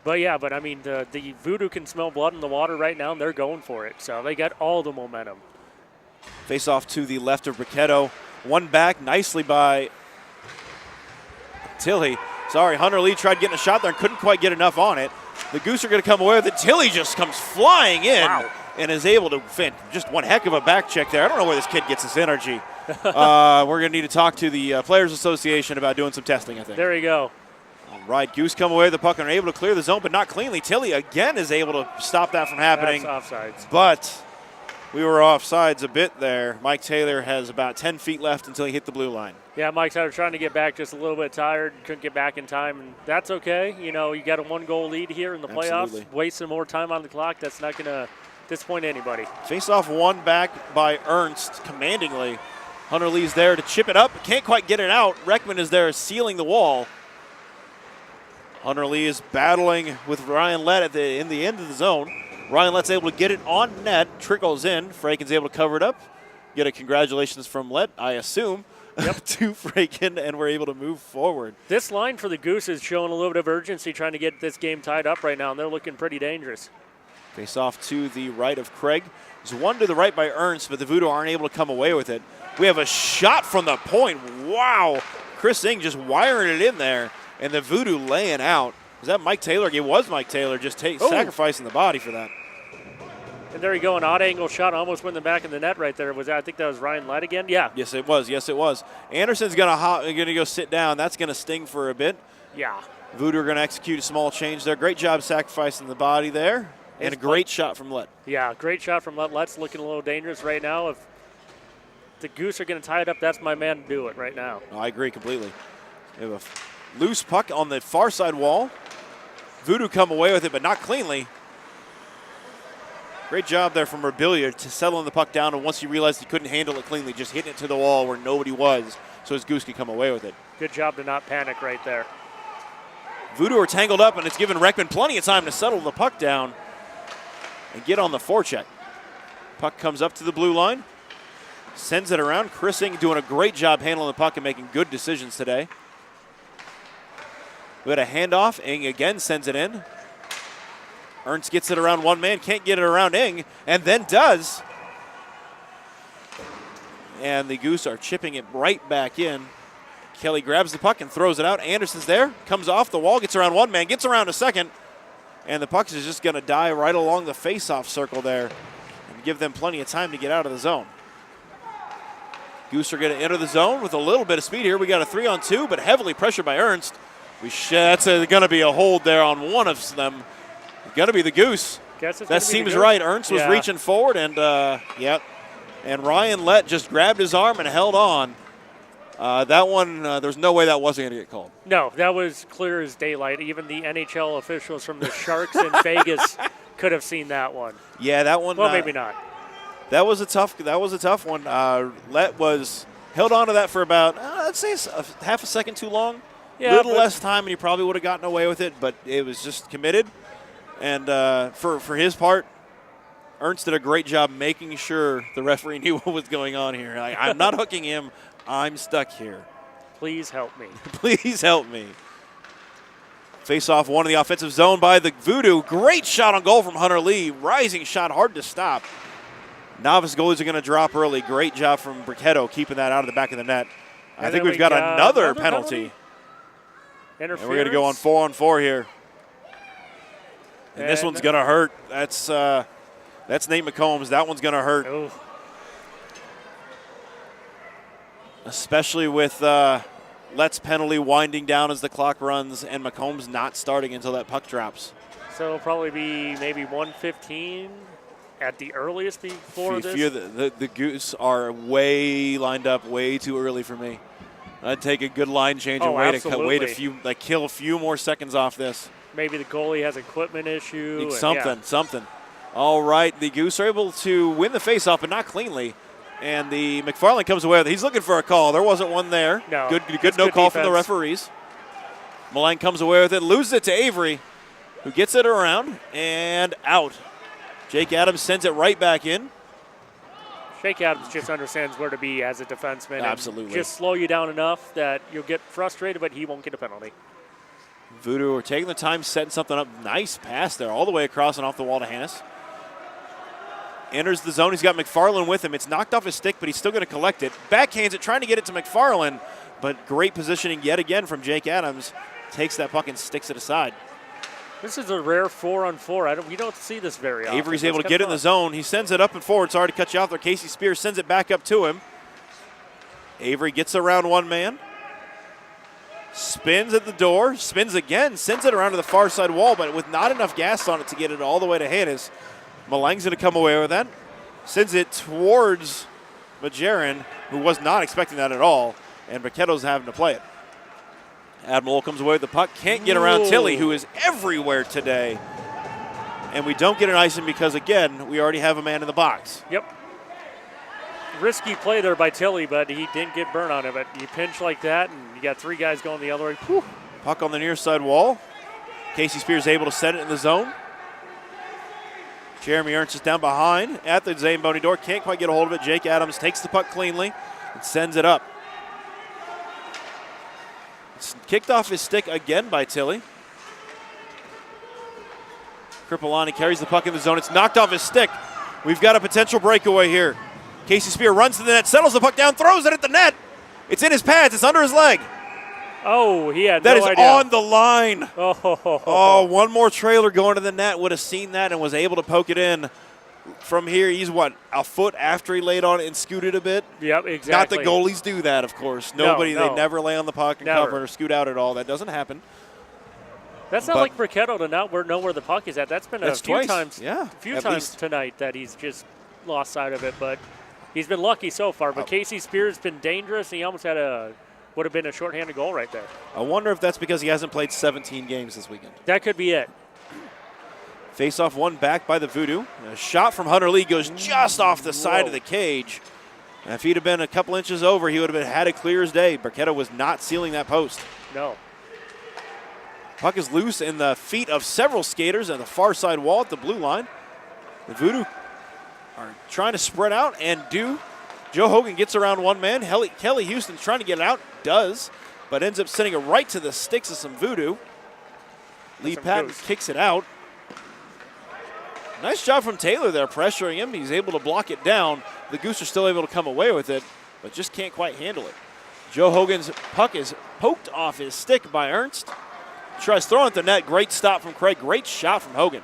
But, yeah, I mean, the Voodoo can smell blood in the water right now, and they're going for it. So they got all the momentum. Face off to the left of Bricketto. One back nicely by Tilley. Sorry, Hunter Lee tried getting a shot there and couldn't quite get enough on it. The Goose are going to come away with it. Tilley just comes flying in and is able to fin. Just one heck of a back check there. I don't know where this kid gets his energy. We're going to need to talk to the Players Association about doing some testing, I think. There you go. All right, Goose come away with the puck and are able to clear the zone, but not cleanly. Tilley again is able to stop that from happening. That's offsides. But we were offsides a bit there. Mike Taylor has about 10 feet left until he hit the blue line. Yeah, Mike Taylor trying to get back, just a little bit tired, couldn't get back in time, and that's okay. You know, you got a one-goal lead here in the playoffs. Absolutely. Wasting more time on the clock, that's not going to disappoint anybody. Face off one back by Ernst commandingly. Hunter Lee's there to chip it up, can't quite get it out. Reckman is there sealing the wall. Hunter Lee is battling with Ryan Lett in the end of the zone. Ryan Lett's able to get it on net, trickles in. Fraken's able to cover it up. Get a congratulations from Lett, I assume, to Fraken, and we're able to move forward. This line for the Goose is showing a little bit of urgency, trying to get this game tied up right now, and they're looking pretty dangerous. Face off to the right of Craig. There's one to the right by Ernst, but the Voodoo aren't able to come away with it. We have a shot from the point. Wow. Chris Singh just wiring it in there, and the Voodoo laying out. Was that Mike Taylor? It was Mike Taylor just sacrificing the body for that. And there you go, an odd angle shot, almost went in the back of the net right there. I think that was Ryan Lett again? Yeah. Yes, it was. Yes, it was. Anderson's gonna go sit down. That's gonna sting for a bit. Yeah. Voodoo are gonna execute a small change there. Great job sacrificing the body there. And a great shot from Lett. Yeah, great shot from Lett. Lett's looking a little dangerous right now. If the Goose are going to tie it up, that's my man to do it right now. No, I agree completely. We have a loose puck on the far side wall. Voodoo come away with it, but not cleanly. Great job there from Rebilliard to settling the puck down, and once he realized he couldn't handle it cleanly, just hitting it to the wall where nobody was, so his Goose could come away with it. Good job to not panic right there. Voodoo are tangled up, and it's given Reckman plenty of time to settle the puck down and get on the forecheck. Puck comes up to the blue line, sends it around. Chris Ing doing a great job handling the puck and making good decisions today. We had a handoff. Ing again sends it in. Ernst gets it around one man, can't get it around Ing, and then does. And the Goose are chipping it right back in. Kelly grabs the puck and throws it out. Anderson's there, comes off the wall, gets around one man, gets around a second, and the puck is just going to die right along the face-off circle there and give them plenty of time to get out of the zone. Goose are going to enter the zone with a little bit of speed here. We got a 3-on-2, but heavily pressured by Ernst. That's going to be a hold there on one of them. Going to be the Goose. That seems right. Ernst was reaching forward, and and Ryan Lett just grabbed his arm and held on. That one, there's no way that wasn't going to get called. No, that was clear as daylight. Even the NHL officials from the Sharks in Vegas could have seen that one. Yeah, that one. Well, maybe not. That was a tough one. Lett was held on to that for about, I'd say half a second too long. Yeah, little less time, and he probably would have gotten away with it, but it was just committed. And for his part, Ernst did a great job making sure the referee knew what was going on here. I'm not hooking him. I'm stuck here. Please help me. Please help me. Face off one in the offensive zone by the Voodoo. Great shot on goal from Hunter Lee. Rising shot, hard to stop. Novice goalies are going to drop early. Great job from Bricketto keeping that out of the back of the net. I think we've got another penalty. And we're going to go on 4-on-4 here. And this one's going to hurt. That's Nate McCombs. That one's going to hurt. Ooh. Especially with Let's penalty winding down as the clock runs, and McCombs not starting until that puck drops. So it'll probably be maybe 1:15 at the earliest before this. The Goose are way lined up way too early for me. I'd take a good line change and kill a few more seconds off this. Maybe the goalie has equipment issue. Something. All right, the Goose are able to win the faceoff, but not cleanly. And the McFarland comes away with it. He's looking for a call. There wasn't one there. No. Good no call from the referees. Malang comes away with it, loses it to Avery, who gets it around and out. Jake Adams sends it right back in. Jake Adams just understands where to be as a defenseman. Absolutely. And just slow you down enough that you'll get frustrated, but he won't get a penalty. Voodoo are taking the time, setting something up. Nice pass there, all the way across and off the wall to Hannes. Enters the zone. He's got McFarland with him. It's knocked off his stick, but he's still going to collect it. Backhands it, trying to get it to McFarland, but great positioning yet again from Jake Adams. Takes that puck and sticks it aside. This is a rare 4-on-4. We don't see this very often. Avery's able to get in the zone. He sends it up and forward. Sorry to cut you out there. Casey Spears sends it back up to him. Avery gets around one man. Spins at the door. Spins again. Sends it around to the far side wall, but with not enough gas on it to get it all the way to Hannes. Malang's going to come away with that. Sends it towards Majerin, who was not expecting that at all, and Burketto's having to play it. Admiral comes away with the puck. Can't get around Tilly, who is everywhere today. And we don't get an icing because, again, we already have a man in the box. Yep. Risky play there by Tilly, but he didn't get burn on it. But you pinch like that, and you got three guys going the other way. Whew. Puck on the near side wall. Casey Spears able to set it in the zone. Jeremy Ernst is down behind at the Zamboni door. Can't quite get a hold of it. Jake Adams takes the puck cleanly and sends it up. It's kicked off his stick again by Tilly. Kripalani carries the puck in the zone. It's knocked off his stick. We've got a potential breakaway here. Casey Spear runs to the net, settles the puck down, throws it at the net. It's in his pads. It's under his leg. Oh, he had that no idea. That is on the line. Oh, one more trailer going to the net. Would have seen that and was able to poke it in. From here, he's a foot after he laid on it and scooted a bit? Yep, exactly. Not that goalies do that, of course. They never lay on the puck and cover or scoot out at all. That doesn't happen. That's not like Burketto to not know where the puck is at. That's been a few times tonight that he's just lost sight of it, but he's been lucky so far. But Casey Spears has been dangerous, and he almost would have been a shorthanded goal right there. I wonder if that's because he hasn't played 17 games this weekend. That could be it. Face-off one back by the Voodoo. A shot from Hunter Lee goes just off the side of the cage. And if he'd have been a couple inches over, he would have had it clear as day. Burketto was not sealing that post. No. Puck is loose in the feet of several skaters at the far side wall at the blue line. The Voodoo are trying to spread out and do. Joe Hogan gets around one man. Kelly Houston's trying to get it out. Does, but ends up sending it right to the sticks of some Voodoo. Lee Patton kicks it out. Nice job from Taylor there, pressuring him. He's able to block it down. The Goose are still able to come away with it, but just can't quite handle it. Joe Hogan's puck is poked off his stick by Ernst. Tries throwing at the net. Great stop from Craig. Great shot from Hogan.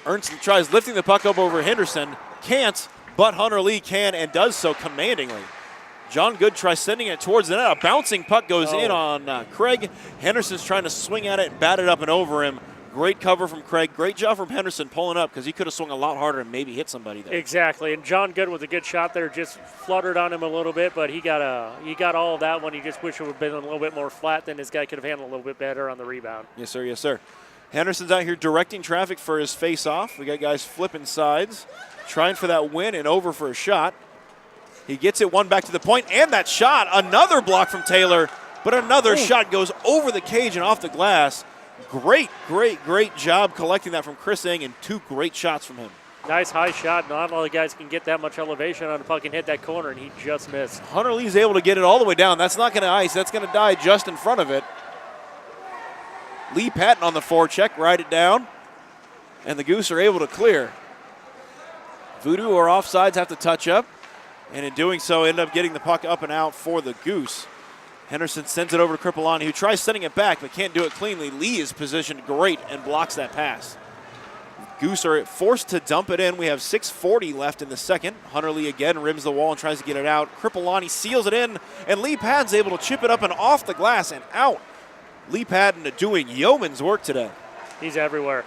Ernst tries lifting the puck up over Henderson. Can't, but Hunter Lee can and does so commandingly. John Good tries sending it towards the net. A bouncing puck goes in on Craig. Henderson's trying to swing at it and bat it up and over him. Great cover from Craig. Great job from Henderson pulling up because he could have swung a lot harder and maybe hit somebody there. Exactly, and John Good with a good shot there. Just fluttered on him a little bit, but he got all of that one. He just wish it would have been a little bit more flat. Then his guy could have handled a little bit better on the rebound. Yes, sir. Yes, sir. Henderson's out here directing traffic for his face-off. We got guys flipping sides, trying for that win and over for a shot. He gets it one back to the point, and that shot, another block from Taylor, but another shot goes over the cage and off the glass. Great job collecting that from Chris Eng, and two great shots from him. Nice high shot. Not all the guys can get that much elevation on the puck and hit that corner, and he just missed. Hunter Lee's able to get it all the way down. That's not going to ice. That's going to die just in front of it. Lee Patton on the forecheck, ride it down, and the Goose are able to clear. Voodoo or offsides have to touch up, and in doing so end up getting the puck up and out for the Goose. Henderson sends it over to Kripalani, who tries sending it back but can't do it cleanly. Lee is positioned great and blocks that pass. Goose are forced to dump it in. We have 6:40 left in the second. Hunter Lee again rims the wall and tries to get it out. Kripalani seals it in, and Lee Patton's able to chip it up and off the glass and out. Lee Patton doing yeoman's work today. He's everywhere.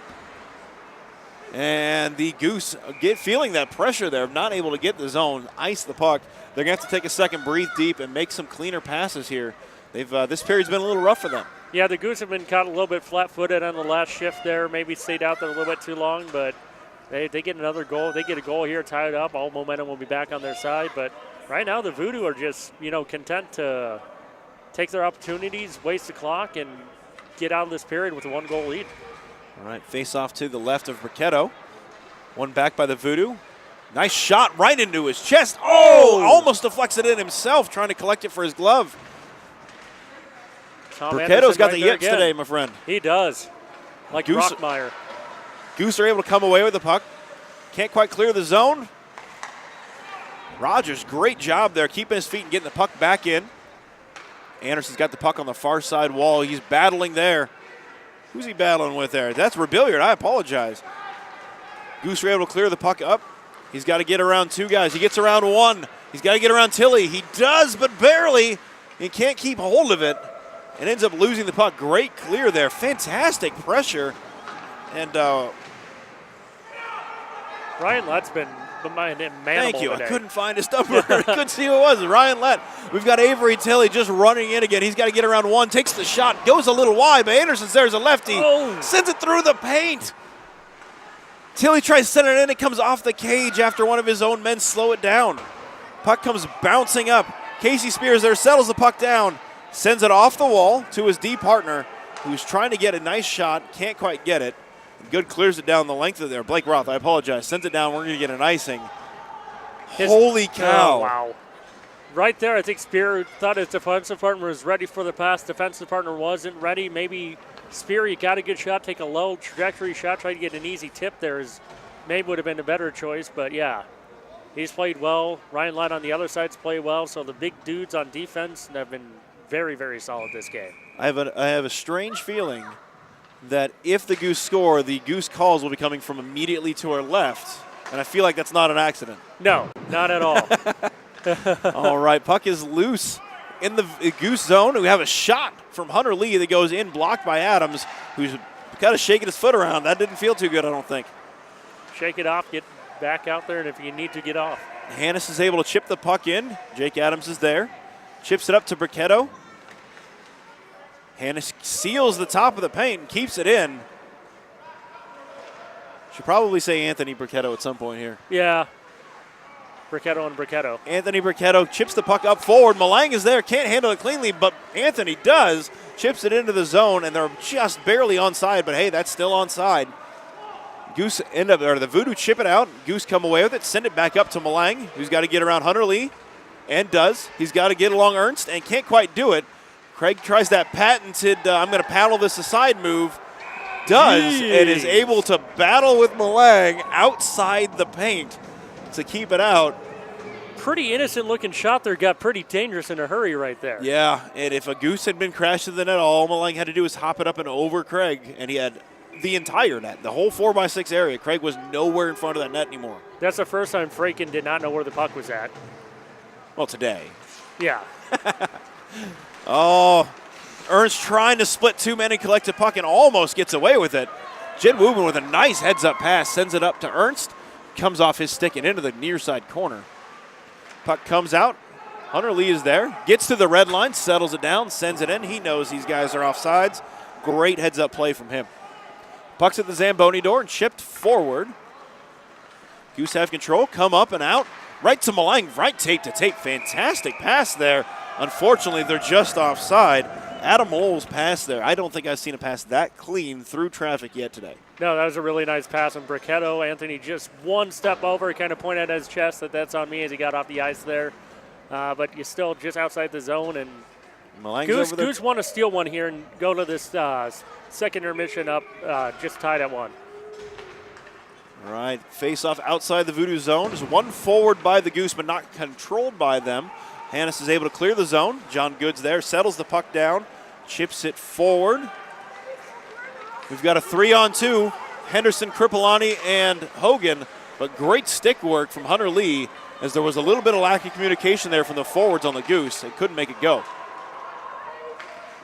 And the Goose feeling that pressure there, not able to get the zone, ice the puck. They're going to have to take a second, breathe deep, and make some cleaner passes here. This period's been a little rough for them. Yeah, the Goose have been caught a little bit flat-footed on the last shift there. Maybe stayed out there a little bit too long, but they get another goal. They get a goal here, tie it up. All momentum will be back on their side. But right now, the Voodoo are just, content to take their opportunities, waste the clock, and get out of this period with a one-goal lead. All right, face off to the left of Bricketto. One back by the Voodoo. Nice shot right into his chest. Oh, almost deflects it in himself, trying to collect it for his glove. Bricketto's got the yips today, my friend. He does, like Goose, Brockmeyer. Goose are able to come away with the puck. Can't quite clear the zone. Rogers, great job there, keeping his feet and getting the puck back in. Anderson's got the puck on the far side wall. He's battling there. Who's he battling with there? That's Rebilliard. I apologize. Goose are able to clear the puck up. He's got to get around two guys. He gets around one. He's got to get around Tilly. He does, but barely. He can't keep hold of it and ends up losing the puck. Great clear there. Fantastic pressure. And Ryan Lett's been man. Thank you. I couldn't find his number. I couldn't see who it was. Ryan Lett. We've got Avery Tilly just running in again. He's got to get around one. Takes the shot. Goes a little wide, but Anderson's there's a lefty. Oh. Sends it through the paint. Tilly tries to send it in. It comes off the cage after one of his own men slow it down. Puck comes bouncing up. Casey Spears there settles the puck down. Sends it off the wall to his D partner, who's trying to get a nice shot. Can't quite get it. Good clears it down the length of there. Blake Roth, I apologize. Sends it down. We're going to get an icing. Holy cow. Oh, wow. Right there, I think Spear thought his defensive partner was ready for the pass. Defensive partner wasn't ready. Maybe Spear, you got a good shot, take a low trajectory shot, try to get an easy tip there. Maybe would have been a better choice, but yeah. He's played well. Ryan Lett on the other side's played well, so the big dudes on defense have been very, very solid this game. I have a strange feeling that if the Goose score, the Goose calls will be coming from immediately to our left, and I feel like that's not an accident. No, not at all. All right, puck is loose in the Goose zone. We have a shot from Hunter Lee that goes in, blocked by Adams, who's kind of shaking his foot around. That didn't feel too good, I don't think. Shake it off, get back out there, and if you need to, get off. Hannes is able to chip the puck in. Jake Adams is there. Chips it up to Bricketto. Hannes seals the top of the paint and keeps it in. Should probably say Anthony Bricketto at some point here. Yeah. Bricketto and Bricketto. Anthony Bricketto chips the puck up forward. Malang is there, can't handle it cleanly, but Anthony does. Chips it into the zone, and they're just barely onside, but hey, that's still onside. Goose the Voodoo chip it out. Goose come away with it, send it back up to Malang, who's got to get around Hunter Lee, and does. He's got to get along Ernst and can't quite do it. Craig tries that patented, I'm going to paddle this aside move. Does, and is able to battle with Malang outside the paint to keep it out. Pretty innocent looking shot there, got pretty dangerous in a hurry right there. Yeah, and if a Goose had been crashed to the net, all Malang had to do was hop it up and over Craig, and he had the entire net, the whole 4x6 area. Craig was nowhere in front of that net anymore. That's the first time Fraken did not know where the puck was at. Well, today. Yeah. Oh, Ernst trying to split two men and collect a puck and almost gets away with it. Jed Woobin with a nice heads-up pass, sends it up to Ernst, comes off his stick and into the near side corner. Puck comes out. Hunter Lee is there, gets to the red line, settles it down, sends it in. He knows these guys are offsides. Great heads-up play from him. Puck's at the Zamboni door and chipped forward. Goose have control, come up and out. Right to Malang, right tape to tape. Fantastic pass there. Unfortunately, they're just offside. Adam Lowell's pass there. I don't think I've seen a pass that clean through traffic yet today. No, that was a really nice pass from Bricketto. Anthony just one step over, kind of pointed at his chest that's on me as he got off the ice there. But you're still just outside the zone. And Goose want to steal one here and go to this second intermission up, just tied at one. All right, face off outside the Voodoo zone. There's one forward by the Goose, but not controlled by them. Hannes is able to clear the zone. John Goods there, settles the puck down, chips it forward. We've got a 3-on-2. Henderson, Kripalani, and Hogan, but great stick work from Hunter Lee as there was a little bit of lack of communication there from the forwards on the Goose. They couldn't make it go.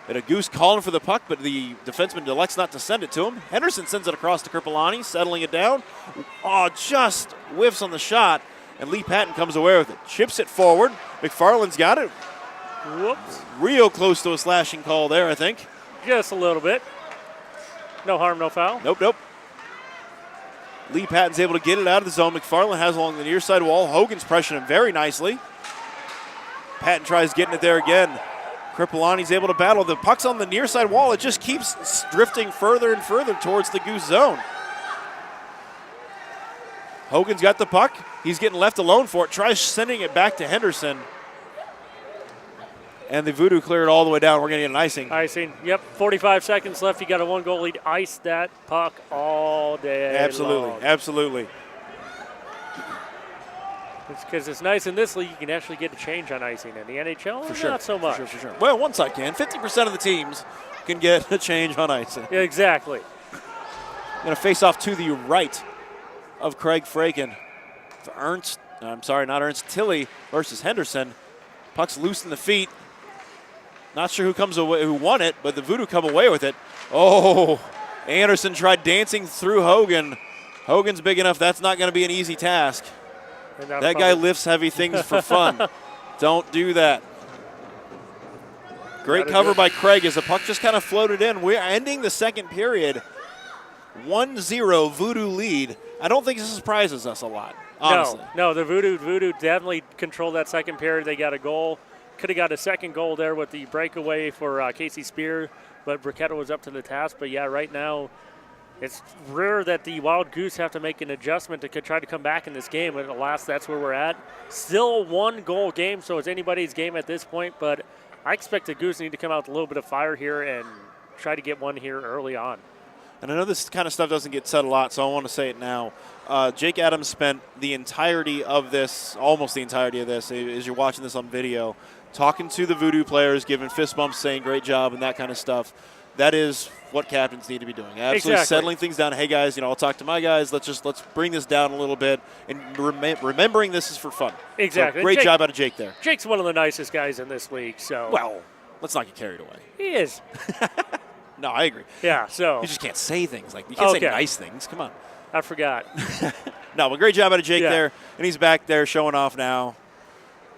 And a Goose calling for the puck, but the defenseman elects not to send it to him. Henderson sends it across to Kripalani, settling it down. Oh, just whiffs on the shot, and Lee Patton comes away with it. Chips it forward. McFarland's got it. Whoops. Real close to a slashing call there, I think. Just a little bit. No harm, no foul. Nope. Lee Patton's able to get it out of the zone. McFarland has along the near side wall. Hogan's pressuring him very nicely. Patton tries getting it there again. Kripalani's able to battle. The puck's on the near side wall. It just keeps drifting further and further towards the Goose zone. Hogan's got the puck. He's getting left alone for it. Tries sending it back to Henderson. And the Voodoo cleared all the way down. We're going to get an icing. Icing. Yep. 45 seconds left. You got a 1-goal lead. Ice that puck all day long. Absolutely. It's because it's nice in this league. You can actually get a change on icing. In the NHL, For sure. not so much. For sure. Well, one side can. 50% of the teams can get a change on icing. Yeah, exactly. Going to face off to the right of Craig Fraken. Tilly versus Henderson. Puck's loose in the feet. Not sure who won it, but the Voodoo come away with it. Oh, Anderson tried dancing through Hogan. Hogan's big enough. That's not going to be an easy task. That guy lifts heavy things for fun. Don't do that. Great cover by Craig as the puck just kind of floated in. We're ending the second period. 1-0 Voodoo lead. I don't think this surprises us a lot, honestly. No, the Voodoo definitely controlled that second period. They got a goal. Could have got a second goal there with the breakaway for Casey Spear, but Briquetta was up to the task. But, yeah, right now it's rare that the Wild Goose have to make an adjustment to try to come back in this game. But alas, that's where we're at. Still a 1-goal game, so it's anybody's game at this point. But I expect the Goose need to come out with a little bit of fire here and try to get one here early on. And I know this kind of stuff doesn't get said a lot, so I want to say it now. Jake Adams spent the entirety of this, almost the entirety of this, as you're watching this on video, talking to the Voodoo players, giving fist bumps, saying great job and that kind of stuff. That is what captains need to be doing. Absolutely settling things down. Hey, guys, I'll talk to my guys. Let's bring this down a little bit. And remembering this is for fun. Exactly. So great job out of Jake there. Jake's one of the nicest guys in this league. So well, let's not get carried away. He is. No, I agree. Yeah, so. You just can't say things. You can't say nice things. Come on. I forgot. No, but great job out of Jake there. And he's back there showing off now,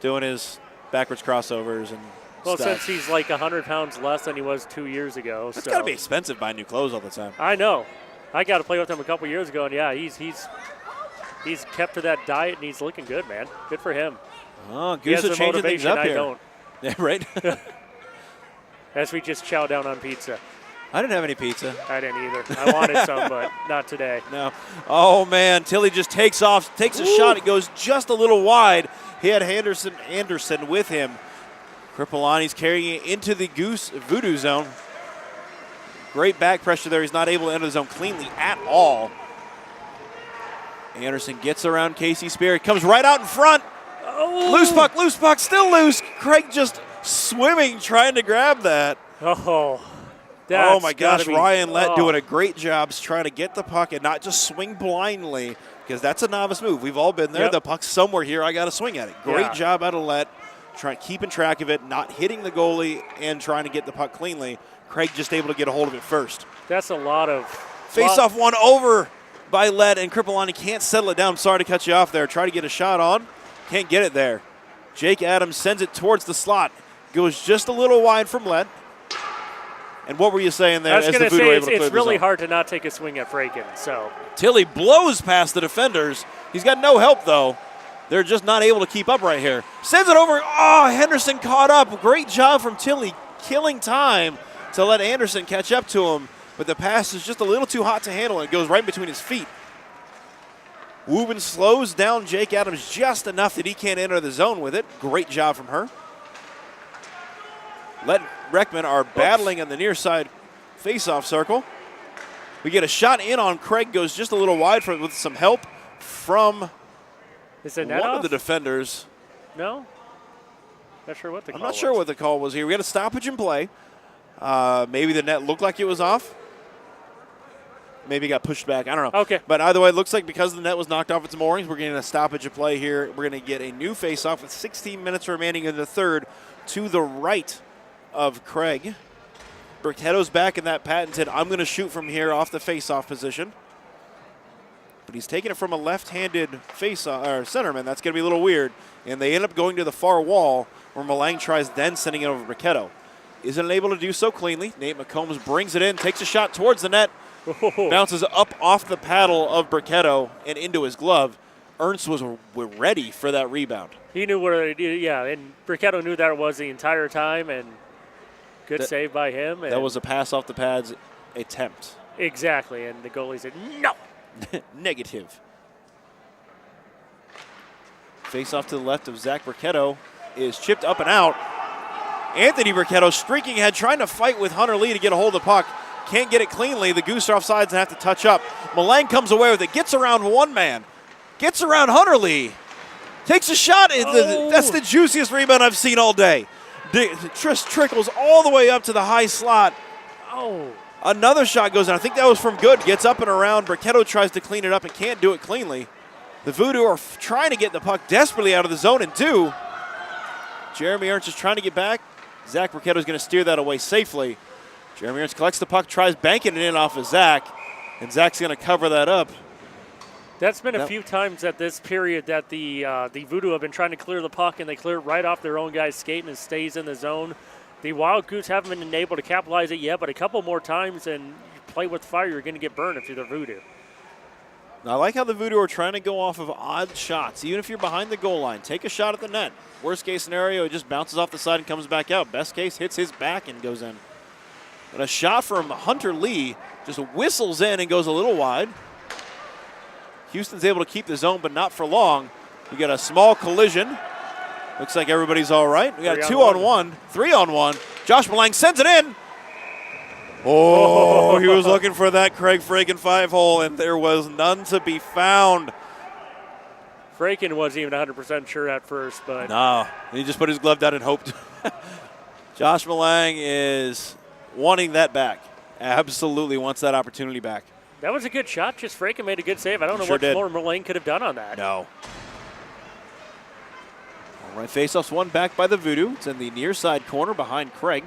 doing his backwards crossovers and stuff. Since he's like 100 pounds less than he was 2 years ago. It's got to be expensive buying new clothes all the time. I know. I got to play with him a couple years ago, and yeah, he's kept to that diet, and he's looking good, man. Good for him. Oh, Goose is changing things up here. I don't. Yeah, right? As we just chow down on pizza. I didn't have any pizza. I didn't either. I wanted some, but not today. No. Oh, man. Tilly just takes a shot. It goes just a little wide. He had Anderson with him. Kripalani's carrying it into the Goose Voodoo zone. Great back pressure there. He's not able to enter the zone cleanly at all. Anderson gets around Casey Spear. He comes right out in front. Oh. Loose puck, still loose. Craig just swimming, trying to grab that. Oh. Oh, my gosh. Ryan Lett doing a great job trying to get the puck and not just swing blindly, because that's a novice move. We've all been there. Yep. The puck's somewhere here. I got to swing at it. Great job out of Lett, keeping track of it, not hitting the goalie, and trying to get the puck cleanly. Craig just able to get a hold of it first. That's a lot of... Face-off one over by Lett, and Kripalani can't settle it down. I'm sorry to cut you off there. Try to get a shot on. Can't get it there. Jake Adams sends it towards the slot. Goes just a little wide from Lett. And what were you saying there? I was going to say it's really hard to not take a swing at Fraken. So Tilly blows past the defenders. He's got no help, though. They're just not able to keep up right here. Sends it over. Oh, Henderson caught up. Great job from Tilly, killing time to let Anderson catch up to him. But the pass is just a little too hot to handle, and it goes right between his feet. Woobin slows down Jake Adams just enough that he can't enter the zone with it. Great job from her. Lett Reckman are battling on the near side face-off circle. We get a shot in on Craig, goes just a little wide with some help from one of the defenders. No? Not sure what the call was. I'm not sure what the call was here. We got a stoppage in play. Maybe the net looked like it was off. maybe got pushed back. I don't know. Okay. But either way, it looks like because the net was knocked off its moorings, we're getting a stoppage of play here. We're going to get a new face-off with 16 minutes remaining in the third to the right of Craig. Burketto's back in that patented, I'm going to shoot from here off the face-off position. But he's taking it from a left-handed centerman. That's going to be a little weird. And they end up going to the far wall where Malang tries then sending it over to Burketto. Isn't able to do so cleanly. Nate McCombs brings it in, takes a shot towards the net, bounces up off the paddle of Burketto and into his glove. Ernst was ready for that rebound. He knew where it, yeah, and Burketto knew that it was the entire time, and good save by him. That was a pass off the pads attempt. Exactly, and the goalie said, no. Negative. Face off to the left of Zach Burketto is chipped up and out. Anthony Burketto streaking ahead, trying to fight with Hunter Lee to get a hold of the puck. Can't get it cleanly. The Goose are offsides and have to touch up. Malang comes away with it, gets around one man, gets around Hunter Lee, takes a shot. That's the juiciest rebound I've seen all day. Trickles all the way up to the high slot. Oh. Another shot goes in. I think that was from Good. Gets up and around. Burketto tries to clean it up and can't do it cleanly. The Voodoo are trying to get the puck desperately out of the zone and do. Jeremy Ernst is trying to get back. Zach Burketto is going to steer that away safely. Jeremy Ernst collects the puck, tries banking it in off of Zach, and Zach's going to cover that up. That's been a few times at this period that the Voodoo have been trying to clear the puck, and they clear it right off their own guy's skate and it stays in the zone. The Wild Goose haven't been able to capitalize it yet, but a couple more times and you play with fire, you're going to get burned if you're the Voodoo. Now, I like how the Voodoo are trying to go off of odd shots. Even if you're behind the goal line, take a shot at the net. Worst case scenario, it just bounces off the side and comes back out. Best case, hits his back and goes in. But a shot from Hunter Lee just whistles in and goes a little wide. Houston's able to keep the zone, but not for long. We got a small collision. Looks like everybody's all right. We got a 2-on-1, 3-on-1. Josh Malang sends it in. Oh, he was looking for that Craig Fraken 5-hole, and there was none to be found. Fraken wasn't even 100% sure at first, but. No, he just put his glove down and hoped. Josh Malang is wanting that back. Absolutely wants that opportunity back. That was a good shot. Just Fraken made a good save. I don't know Sure what did. more Malang could have done on that. No. All right, faceoffs one back by the Voodoo. It's in the near side corner behind Craig.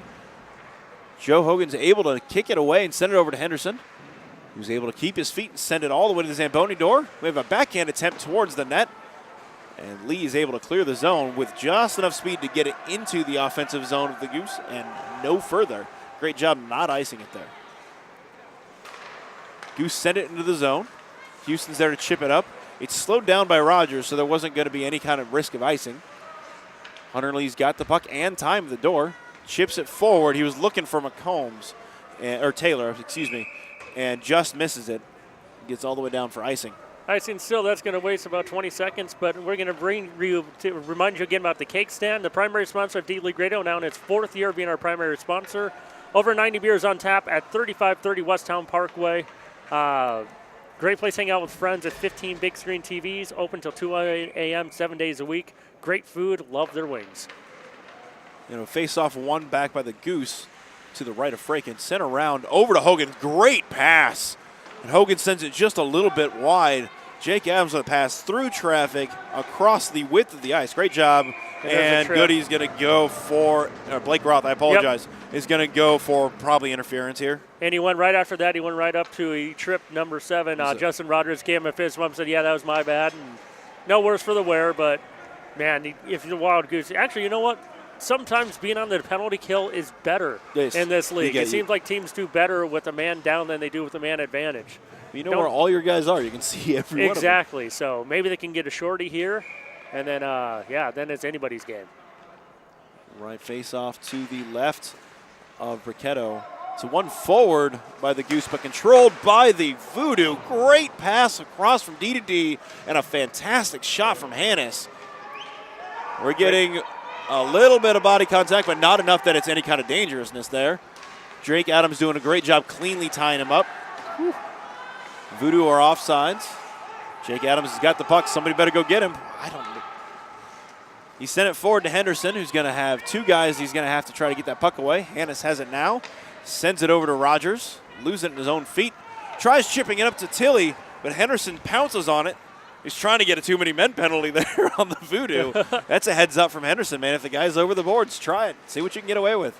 Joe Hogan's able to kick it away and send it over to Henderson, who's able to keep his feet and send it all the way to the Zamboni door. We have a backhand attempt towards the net, and Lee is able to clear the zone with just enough speed to get it into the offensive zone of the Goose and no further. Great job not icing it there. Goose sent it into the zone. Houston's there to chip it up. It's slowed down by Rogers, so there wasn't going to be any kind of risk of icing. Hunter Lee's got the puck and time at the door. Chips it forward. He was looking for McCombs, or Taylor, excuse me, and just misses it. Gets all the way down for icing. Icing still, that's going to waste about 20 seconds, but we're going to remind you again about the cake stand, the primary sponsor of D-League Radio, now in its fourth year of being our primary sponsor. Over 90 beers on tap at 3530 Westtown Parkway. Great place to hang out with friends at 15 big screen TVs, open till 2 a.m. 7 days a week. Great food, love their wings. Face-off one back by the Goose to the right of Fraken. Sent around over to Hogan. Great pass. And Hogan sends it just a little bit wide. Jake Adams with a pass through traffic across the width of the ice. Great job. And Goody's going to go for, Blake Roth, I apologize, is going to go for probably interference here. And he went right after that. He went right up to a trip number 7. Justin Rogers gave him a fist bump, said, yeah, that was my bad. And no worse for the wear, but, man, if you're the Wild Goose, actually, you know what? Sometimes being on the penalty kill is better in this league. It seems like teams do better with a man down than they do with a man advantage. You know where all your guys are. You can see every one of them. Exactly. So maybe they can get a shorty here, and then, then it's anybody's game. Right face-off to the left of Burketto. It's one forward by the Goose, but controlled by the Voodoo. Great pass across from D to D, and a fantastic shot from Hannes. We're getting a little bit of body contact, but not enough that it's any kind of dangerousness there. Drake Adams doing a great job cleanly tying him up. Whew. Voodoo are offsides. Jake Adams has got the puck. Somebody better go get him. I don't know. He sent it forward to Henderson, who's going to have two guys he's going to have to try to get that puck away. Hannes has it now. Sends it over to Rogers. Loses it in his own feet. tries chipping it up to Tilly, but Henderson pounces on it. He's trying to get a too many men penalty there on the Voodoo. That's a heads up from Henderson, man. If the guy's over the boards, try it. See what you can get away with.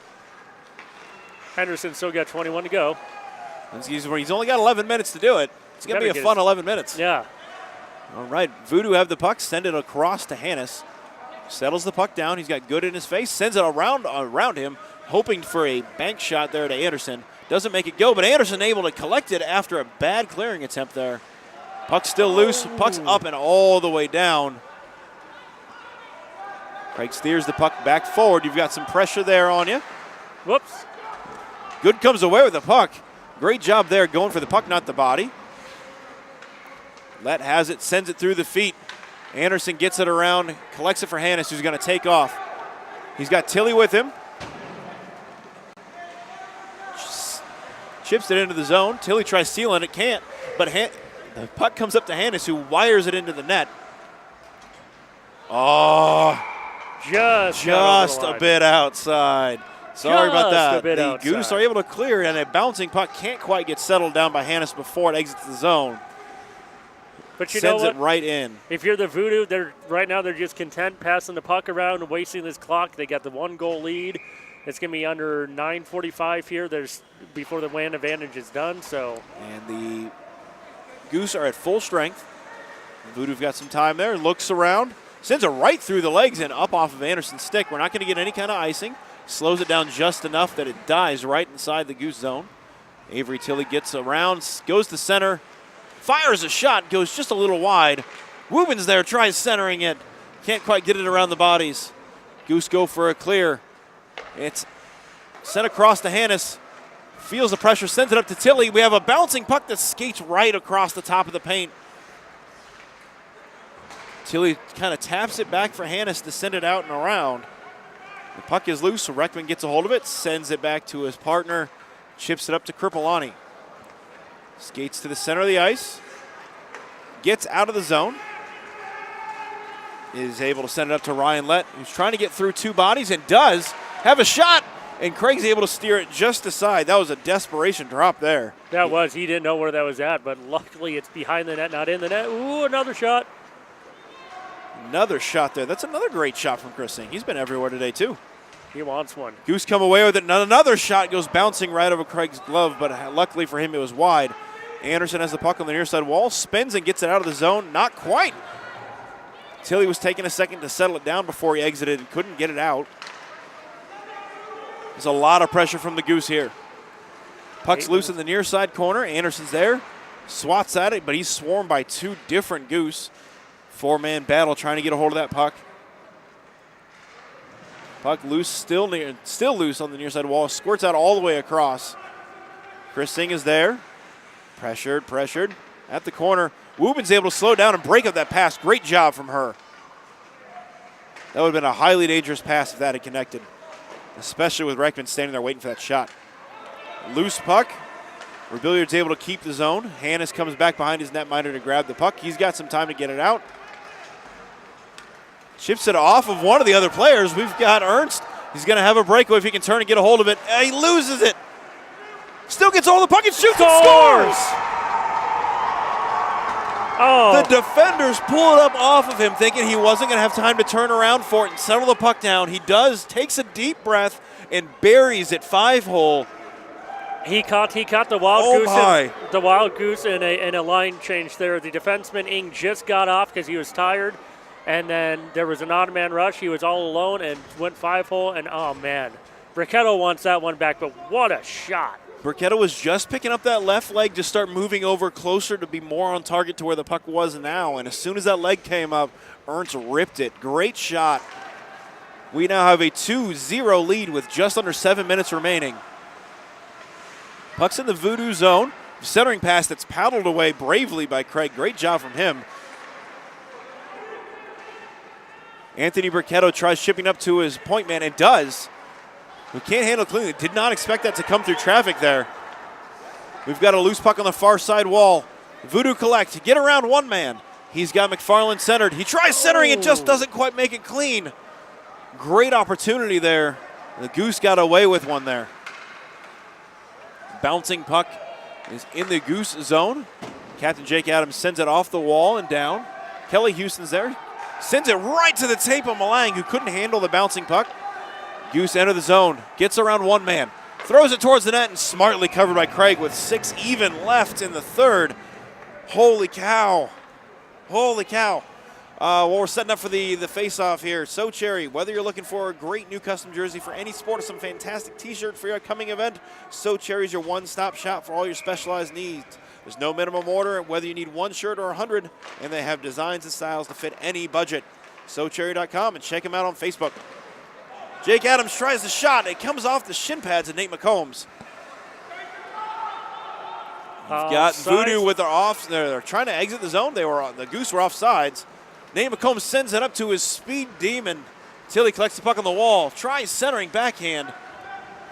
Henderson still got 21 to go. He's only got 11 minutes to do it. It's going to be a fun 11 minutes. Yeah. All right, Voodoo have the puck, send it across to Hannes. Settles the puck down. He's got Good in his face, sends it around him, hoping for a bank shot there to Anderson. Doesn't make it go, but Anderson able to collect it after a bad clearing attempt there. Puck's still loose. Puck's up and all the way down. Craig steers the puck back forward. You've got some pressure there on you. Whoops. Good comes away with the puck. Great job there going for the puck, not the body. Let has it, sends it through the feet. Anderson gets it around, collects it for Hannes, who's going to take off. He's got Tilly with him. Chips it into the zone. Tilly tries stealing it, can't. But the puck comes up to Hannes, who wires it into the net. Oh, just a bit outside. Sorry about that. The Goose are able to clear it, and a bouncing puck can't quite get settled down by Hannes before it exits the zone. But you know what? Sends it right in. If you're the Voodoo, right now they're just content passing the puck around and wasting this clock. They got the 1-goal lead. It's going to be under 9:45 here. Before the win advantage is done. So. And the Goose are at full strength. Voodoo've got some time there. Looks around, sends it right through the legs and up off of Anderson's stick. We're not going to get any kind of icing. Slows it down just enough that it dies right inside the Goose zone. Avery Tilly gets around, goes to center, fires a shot, goes just a little wide. Woobin's there, tries centering it. Can't quite get it around the bodies. Goose go for a clear. It's sent across to Hannes. Feels the pressure, sends it up to Tilly. We have a bouncing puck that skates right across the top of the paint. Tilly kind of taps it back for Hannes to send it out and around. The puck is loose, so Reckman gets a hold of it, sends it back to his partner, chips it up to Kripalani. Skates to the center of the ice, gets out of the zone, is able to send it up to Ryan Lett, who's trying to get through two bodies and does have a shot, and Craig's able to steer it just aside. That was a desperation drop there. That was. He didn't know where that was at, but luckily it's behind the net, not in the net. Ooh, another shot. Another shot there. That's another great shot from Chris Singh. He's been everywhere today, too. He wants one. Goose come away with it. Another shot goes bouncing right over Craig's glove, but luckily for him, it was wide. Anderson has the puck on the near side wall, spins and gets it out of the zone. Not quite. Tilly was taking a second to settle it down before he exited and couldn't get it out. There's a lot of pressure from the Goose here. Puck's loose in the near side corner. Anderson's there. Swats at it, but he's swarmed by two different Goose. Four-man battle trying to get a hold of that puck. Puck loose, still loose on the near side wall. Squirts out all the way across. Chris Singh is there. Pressured. At the corner. Woobin's able to slow down and break up that pass. Great job from her. That would have been a highly dangerous pass if that had connected, especially with Reckman standing there waiting for that shot. Loose puck. Rebilliard's able to keep the zone. Hannes comes back behind his netminder to grab the puck. He's got some time to get it out. Chips it off of one of the other players. We've got Ernst. He's going to have a breakaway if he can turn and get a hold of it. He loses it. Still gets all the puck and shoots and scores. Oh. The defenders pull it up off of him, thinking he wasn't going to have time to turn around for it and settle the puck down. He does, takes a deep breath, and buries it 5-hole. He caught the wild goose in a line change there. The defenseman Ing just got off because he was tired, and then there was an odd man rush. He was all alone and went 5-hole, and oh man, Bricketto wants that one back, but what a shot. Bricketto was just picking up that left leg to start moving over closer to be more on target to where the puck was now, and as soon as that leg came up, Ernst ripped it. Great shot. We now have a 2-0 lead with just under 7 minutes remaining. Puck's in the Voodoo zone. Centering pass that's paddled away bravely by Craig. Great job from him. Anthony Bricketto tries shipping up to his point man and does. We can't handle it cleanly. Did not expect that to come through traffic there. We've got a loose puck on the far side wall. Voodoo collect. Get around one man. He's got McFarland centered. He tries centering and just doesn't quite make it clean. Great opportunity there. The Goose got away with one there. Bouncing puck is in the Goose zone. Captain Jake Adams sends it off the wall and down. Kelly Houston's there. Sends it right to the tape of Malang, who couldn't handle the bouncing puck. Goose enter the zone, gets around one man, throws it towards the net, and smartly covered by Craig with 6 even left in the third. Holy cow. Holy cow. Well, we're setting up for the face-off here. So Cherry, whether you're looking for a great new custom jersey for any sport or some fantastic t-shirts for your upcoming event, So Cherry's your one-stop shop for all your specialized needs. There's no minimum order, whether you need 1 shirt or 100, and they have designs and styles to fit any budget. SoCherry.com and check them out on Facebook. Jake Adams tries the shot. It comes off the shin pads of Nate McCombs. You've got Voodoo with their off. They're trying to exit the zone. The Goose were offsides. Nate McCombs sends it up to his speed demon until he collects the puck on the wall. Tries centering backhand.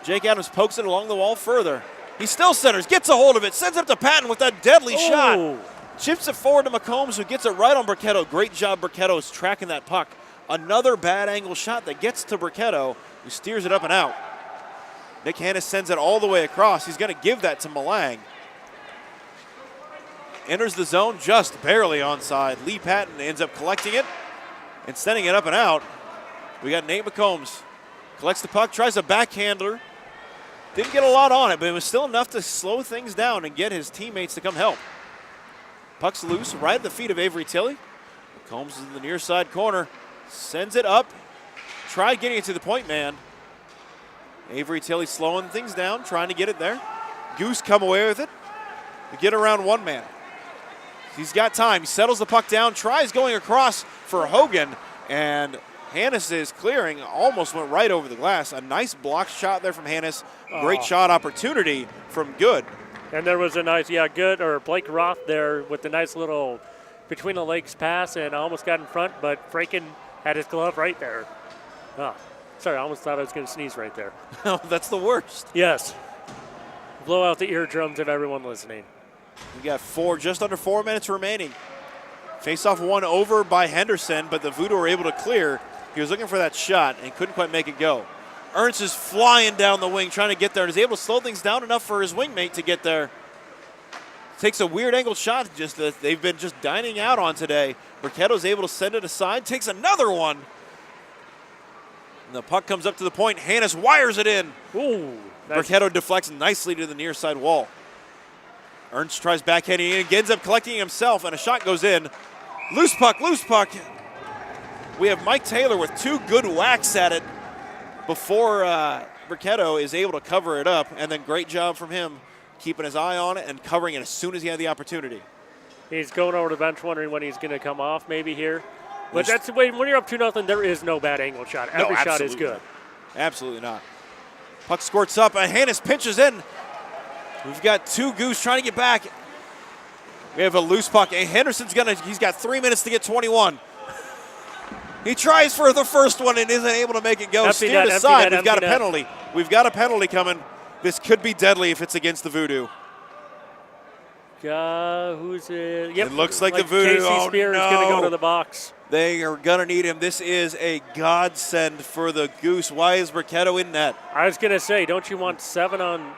Jake Adams pokes it along the wall further. He still centers, gets a hold of it, sends it up to Patton with that deadly shot. Chips it forward to McCombs, who gets it right on Burketto. Great job, Burketto is tracking that puck. Another bad angle shot that gets to Burketto, who steers it up and out. Nick Hannes sends it all the way across. He's going to give that to Malang. Enters the zone just barely onside. Lee Patton ends up collecting it and sending it up and out. We got Nate McCombs. Collects the puck, tries a backhander. Didn't get a lot on it, but it was still enough to slow things down and get his teammates to come help. Puck's loose right at the feet of Avery Tilley. McCombs is in the near side corner. Sends it up. Tried getting it to the point man. Avery Tilley slowing things down, trying to get it there. Goose come away with it. To get around one man. He's got time. He settles the puck down, tries going across for Hogan, and Hannes is clearing, almost went right over the glass. A nice block shot there from Hannes. Great shot opportunity from Good. And there was a nice, Good, or Blake Roth there with the nice little between the legs pass and almost got in front, but Franken had his glove right there. Sorry, I almost thought I was going to sneeze right there. Oh, that's the worst. Yes. Blow out the eardrums of everyone listening. We got just under 4 minutes remaining. Face-off one over by Henderson, but the Voodoo were able to clear. He was looking for that shot and couldn't quite make it go. Ernst is flying down the wing, trying to get there, and is able to slow things down enough for his wingmate to get there. Takes a weird angled shot just that they've been just dining out on today. Burketto's able to send it aside, takes another one. And the puck comes up to the point. Hannes wires it in. Ooh, nice. Burketto deflects nicely to the near side wall. Ernst tries backhanding in, ends up collecting it himself, and a shot goes in. Loose puck, loose puck. We have Mike Taylor with 2 good whacks at it before Burketto is able to cover it up, and then great job from him keeping his eye on it and covering it as soon as he had the opportunity. He's going over the bench wondering when he's going to come off maybe here. But that's the way, when you're up 2-0, there is no bad angle shot. Every shot is good. Absolutely not. Puck squirts up, and Hannes pinches in. We've got 2 Goose trying to get back. We have a loose puck. And Henderson's he's got 3 minutes to get 21. He tries for the first one and isn't able to make it go. Steered aside. We've got a penalty. We've got a penalty coming. This could be deadly if it's against the Voodoo. Who's it? Yep. It looks like the Voodoo. Casey Spear is going to go to the box. They are going to need him. This is a godsend for the Goose. Why is Burketto in net? I was going to say, don't you want 6 on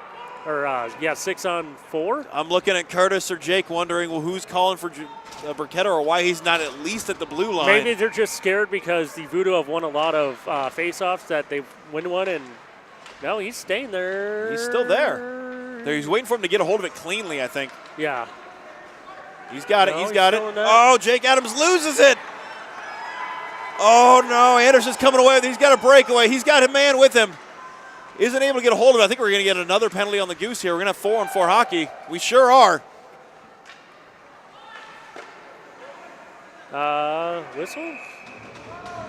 4? I'm looking at Curtis or Jake wondering, well, who's calling for Burketto or why he's not at least at the blue line. Maybe they're just scared because the Voodoo have won a lot of face-offs that they win one, and no, he's staying there. He's still there. He's waiting for him to get a hold of it cleanly, I think. Yeah. He's got it. He's got it. Oh, Jake Adams loses it. Oh, no. Anderson's coming away with it. He's got a breakaway. He's got a man with him. Isn't able to get a hold of it. I think we're going to get another penalty on the Goose here. We're going to have 4-on-4 hockey. We sure are. Whistle?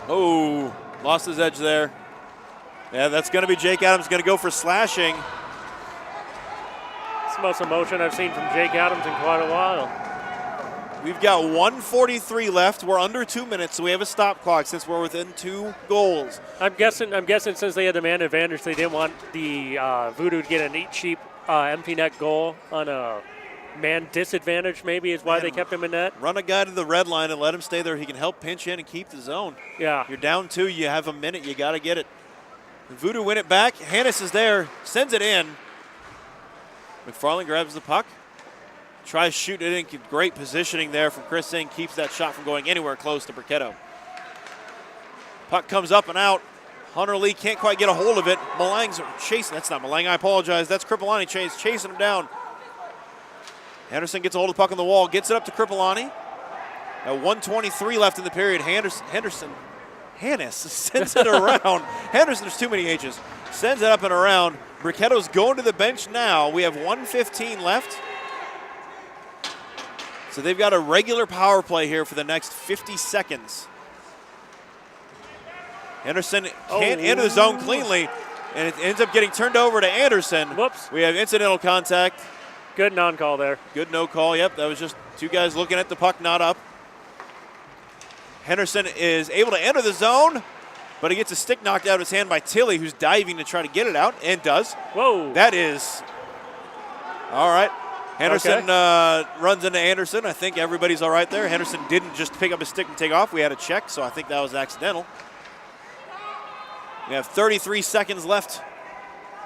Oh, lost his edge there. Yeah, that's going to be Jake Adams going to go for slashing. It's the most emotion I've seen from Jake Adams in quite a while. We've got 1:43 left. We're under 2 minutes, so we have a stop clock since we're within 2 goals. I'm guessing since they had the man advantage, they didn't want the Voodoo to get a neat, cheap, empty net goal on a man disadvantage. Maybe is why they kept him in net. Run a guy to the red line and let him stay there. He can help pinch in and keep the zone. Yeah. You're down 2. You have a minute. You got to get it. The Voodoo win it back. Hannes is there. Sends it in. McFarland grabs the puck, tries shooting it in. Great positioning there from Chris Singh. Keeps that shot from going anywhere close to Bricketto. Puck comes up and out. Hunter Lee can't quite get a hold of it. Malang's chasing. That's not Malang, I apologize. That's Kripalani chasing him down. Henderson gets a hold of the puck on the wall, gets it up to Kripalani. At 1:23 left in the period, Hannes sends it around. Henderson, there's too many H's. Sends it up and around. Bricketto's going to the bench now. We have 1:15 left. So they've got a regular power play here for the next 50 seconds. Henderson can't enter the zone cleanly, and it ends up getting turned over to Anderson. Whoops. We have incidental contact. Good non-call there. Good no call, yep. That was just two guys looking at the puck, not up. Henderson is able to enter the zone, but he gets a stick knocked out of his hand by Tilly, who's diving to try to get it out, and does. Whoa. That is, all right. Henderson runs into Anderson. I think everybody's all right there. Henderson didn't just pick up his stick and take off. We had a check, so I think that was accidental. We have 33 seconds left.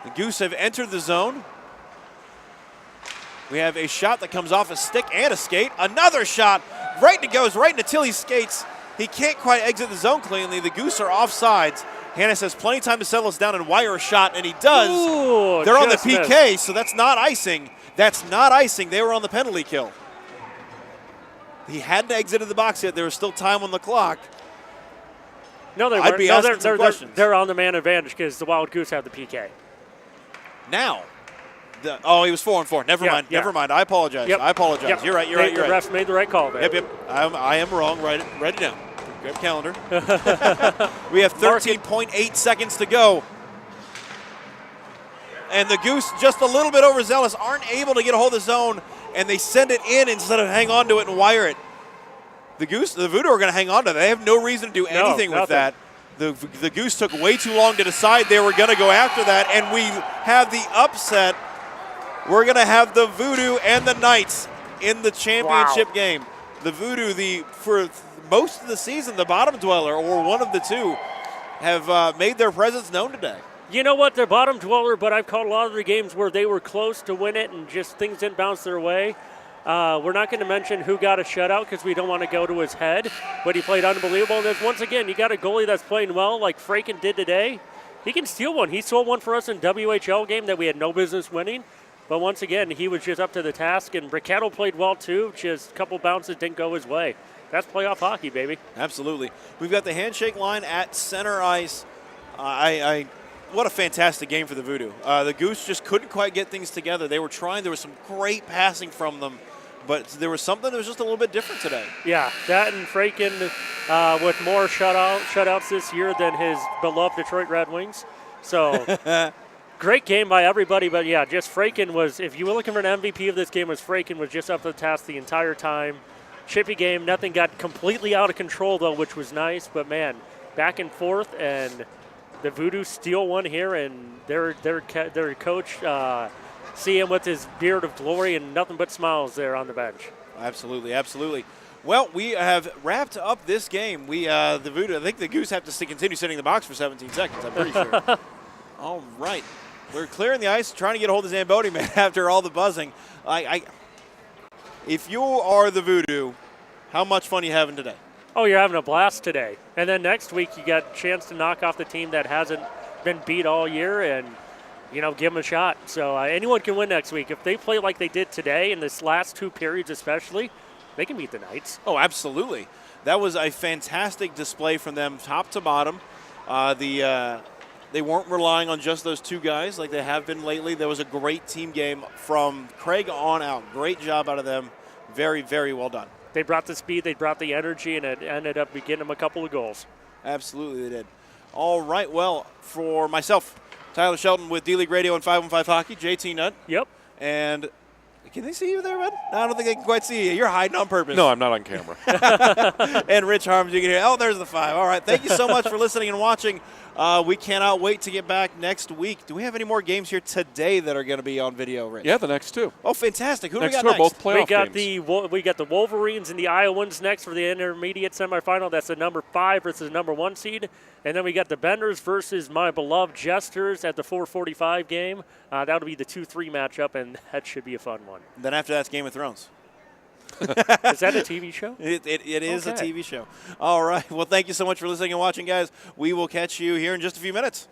The Goose have entered the zone. We have a shot that comes off a stick and a skate. Another shot. Goes right into Tilly's skates. He can't quite exit the zone cleanly. The Goose are offsides. Hannes has plenty of time to settle us down and wire a shot, and he does. Ooh, they're on the just PK, missed. so that's not icing. That's not icing. They were on the penalty kill. He hadn't exited the box yet. There was still time on the clock. No, they I'd weren't. be No, asking some questions. they're on the man advantage because the Wild Goose have the PK. Now. He was 4-on-4. Never mind. Yeah. Never mind. I apologize. Yep. I apologize. Yep. You're right. You're right. The refs made the right call there. Yep. I am wrong. Write it down. Grab calendar. We have 13.8 seconds to go. And the Goose, just a little bit overzealous, aren't able to get a hold of the zone, and they send it in instead of hang on to it and wire it. The Voodoo are going to hang on to that. They have no reason to do anything with that. The Goose took way too long to decide they were going to go after that, and we have the upset. We're going to have the Voodoo and the Knights in the championship game. The Voodoo, for most of the season, the bottom dweller, or one of the two, have made their presence known today. You know what? They're bottom dweller, but I've called a lot of the games where they were close to win it and just things didn't bounce their way. We're not going to mention who got a shutout because we don't want to go to his head, but he played unbelievable. And once again, you got a goalie that's playing well like Fraken did today. He can steal one. He stole one for us in WHL game that we had no business winning. But once again, he was just up to the task, and Bricketto played well too. Just a couple bounces didn't go his way. That's playoff hockey, baby. Absolutely. We've got the handshake line at center ice. What a fantastic game for the Voodoo. The Goose just couldn't quite get things together. They were trying. There was some great passing from them, but there was something that was just a little bit different today. Yeah, that and Fraken with more shutouts this year than his beloved Detroit Red Wings. So great game by everybody, but yeah, just Fraken was, if you were looking for an MVP of this game, Fraken was just up to the task the entire time. Chippy game, nothing got completely out of control though, which was nice, but man, back and forth, and the Voodoo steal one here, and their coach see him with his beard of glory and nothing but smiles there on the bench. Absolutely, absolutely. Well, we have wrapped up this game. The Voodoo, I think the Goose have to continue sitting in the box for 17 seconds, I'm pretty sure. All right. We're clearing the ice, trying to get a hold of Zamboni, man, after all the buzzing. If you are the Voodoo, how much fun are you having today? Oh, you're having a blast today. And then next week you got a chance to knock off the team that hasn't been beat all year and, give them a shot. So anyone can win next week. If they play like they did today in this last two periods especially, they can beat the Knights. Oh, absolutely. That was a fantastic display from them top to bottom. They weren't relying on just those two guys like they have been lately. There was a great team game from Craig on out. Great job out of them. Very, very well done. They brought the speed, they brought the energy, and it ended up getting them a couple of goals. Absolutely, they did. All right, well, for myself, Tyler Shelton with D-League Radio and 515 Hockey, JT Nutt. Yep. And Can they see you there, man? No, I don't think they can quite see you. You're hiding on purpose. No, I'm not on camera. And Rich Harms, you can hear. Oh, there's the 5. All right. Thank you so much for listening and watching. We cannot wait to get back next week. Do we have any more games here today that are going to be on video, Rich? Yeah, the next 2. Oh, fantastic. Who do we Next got 2 are next? both playoff games. We got the Wolverines and the Iowans next for the intermediate semifinal. That's the number 5 versus the number 1 seed. And then we got the Benders versus my beloved Jesters at the 4:45 game. That'll be the 2-3 matchup, and that should be a fun one. Then after that's Game of Thrones. Is that a TV show? It is a Okay. TV show. All right. Well, thank you so much for listening and watching, guys. We will catch you here in just a few minutes.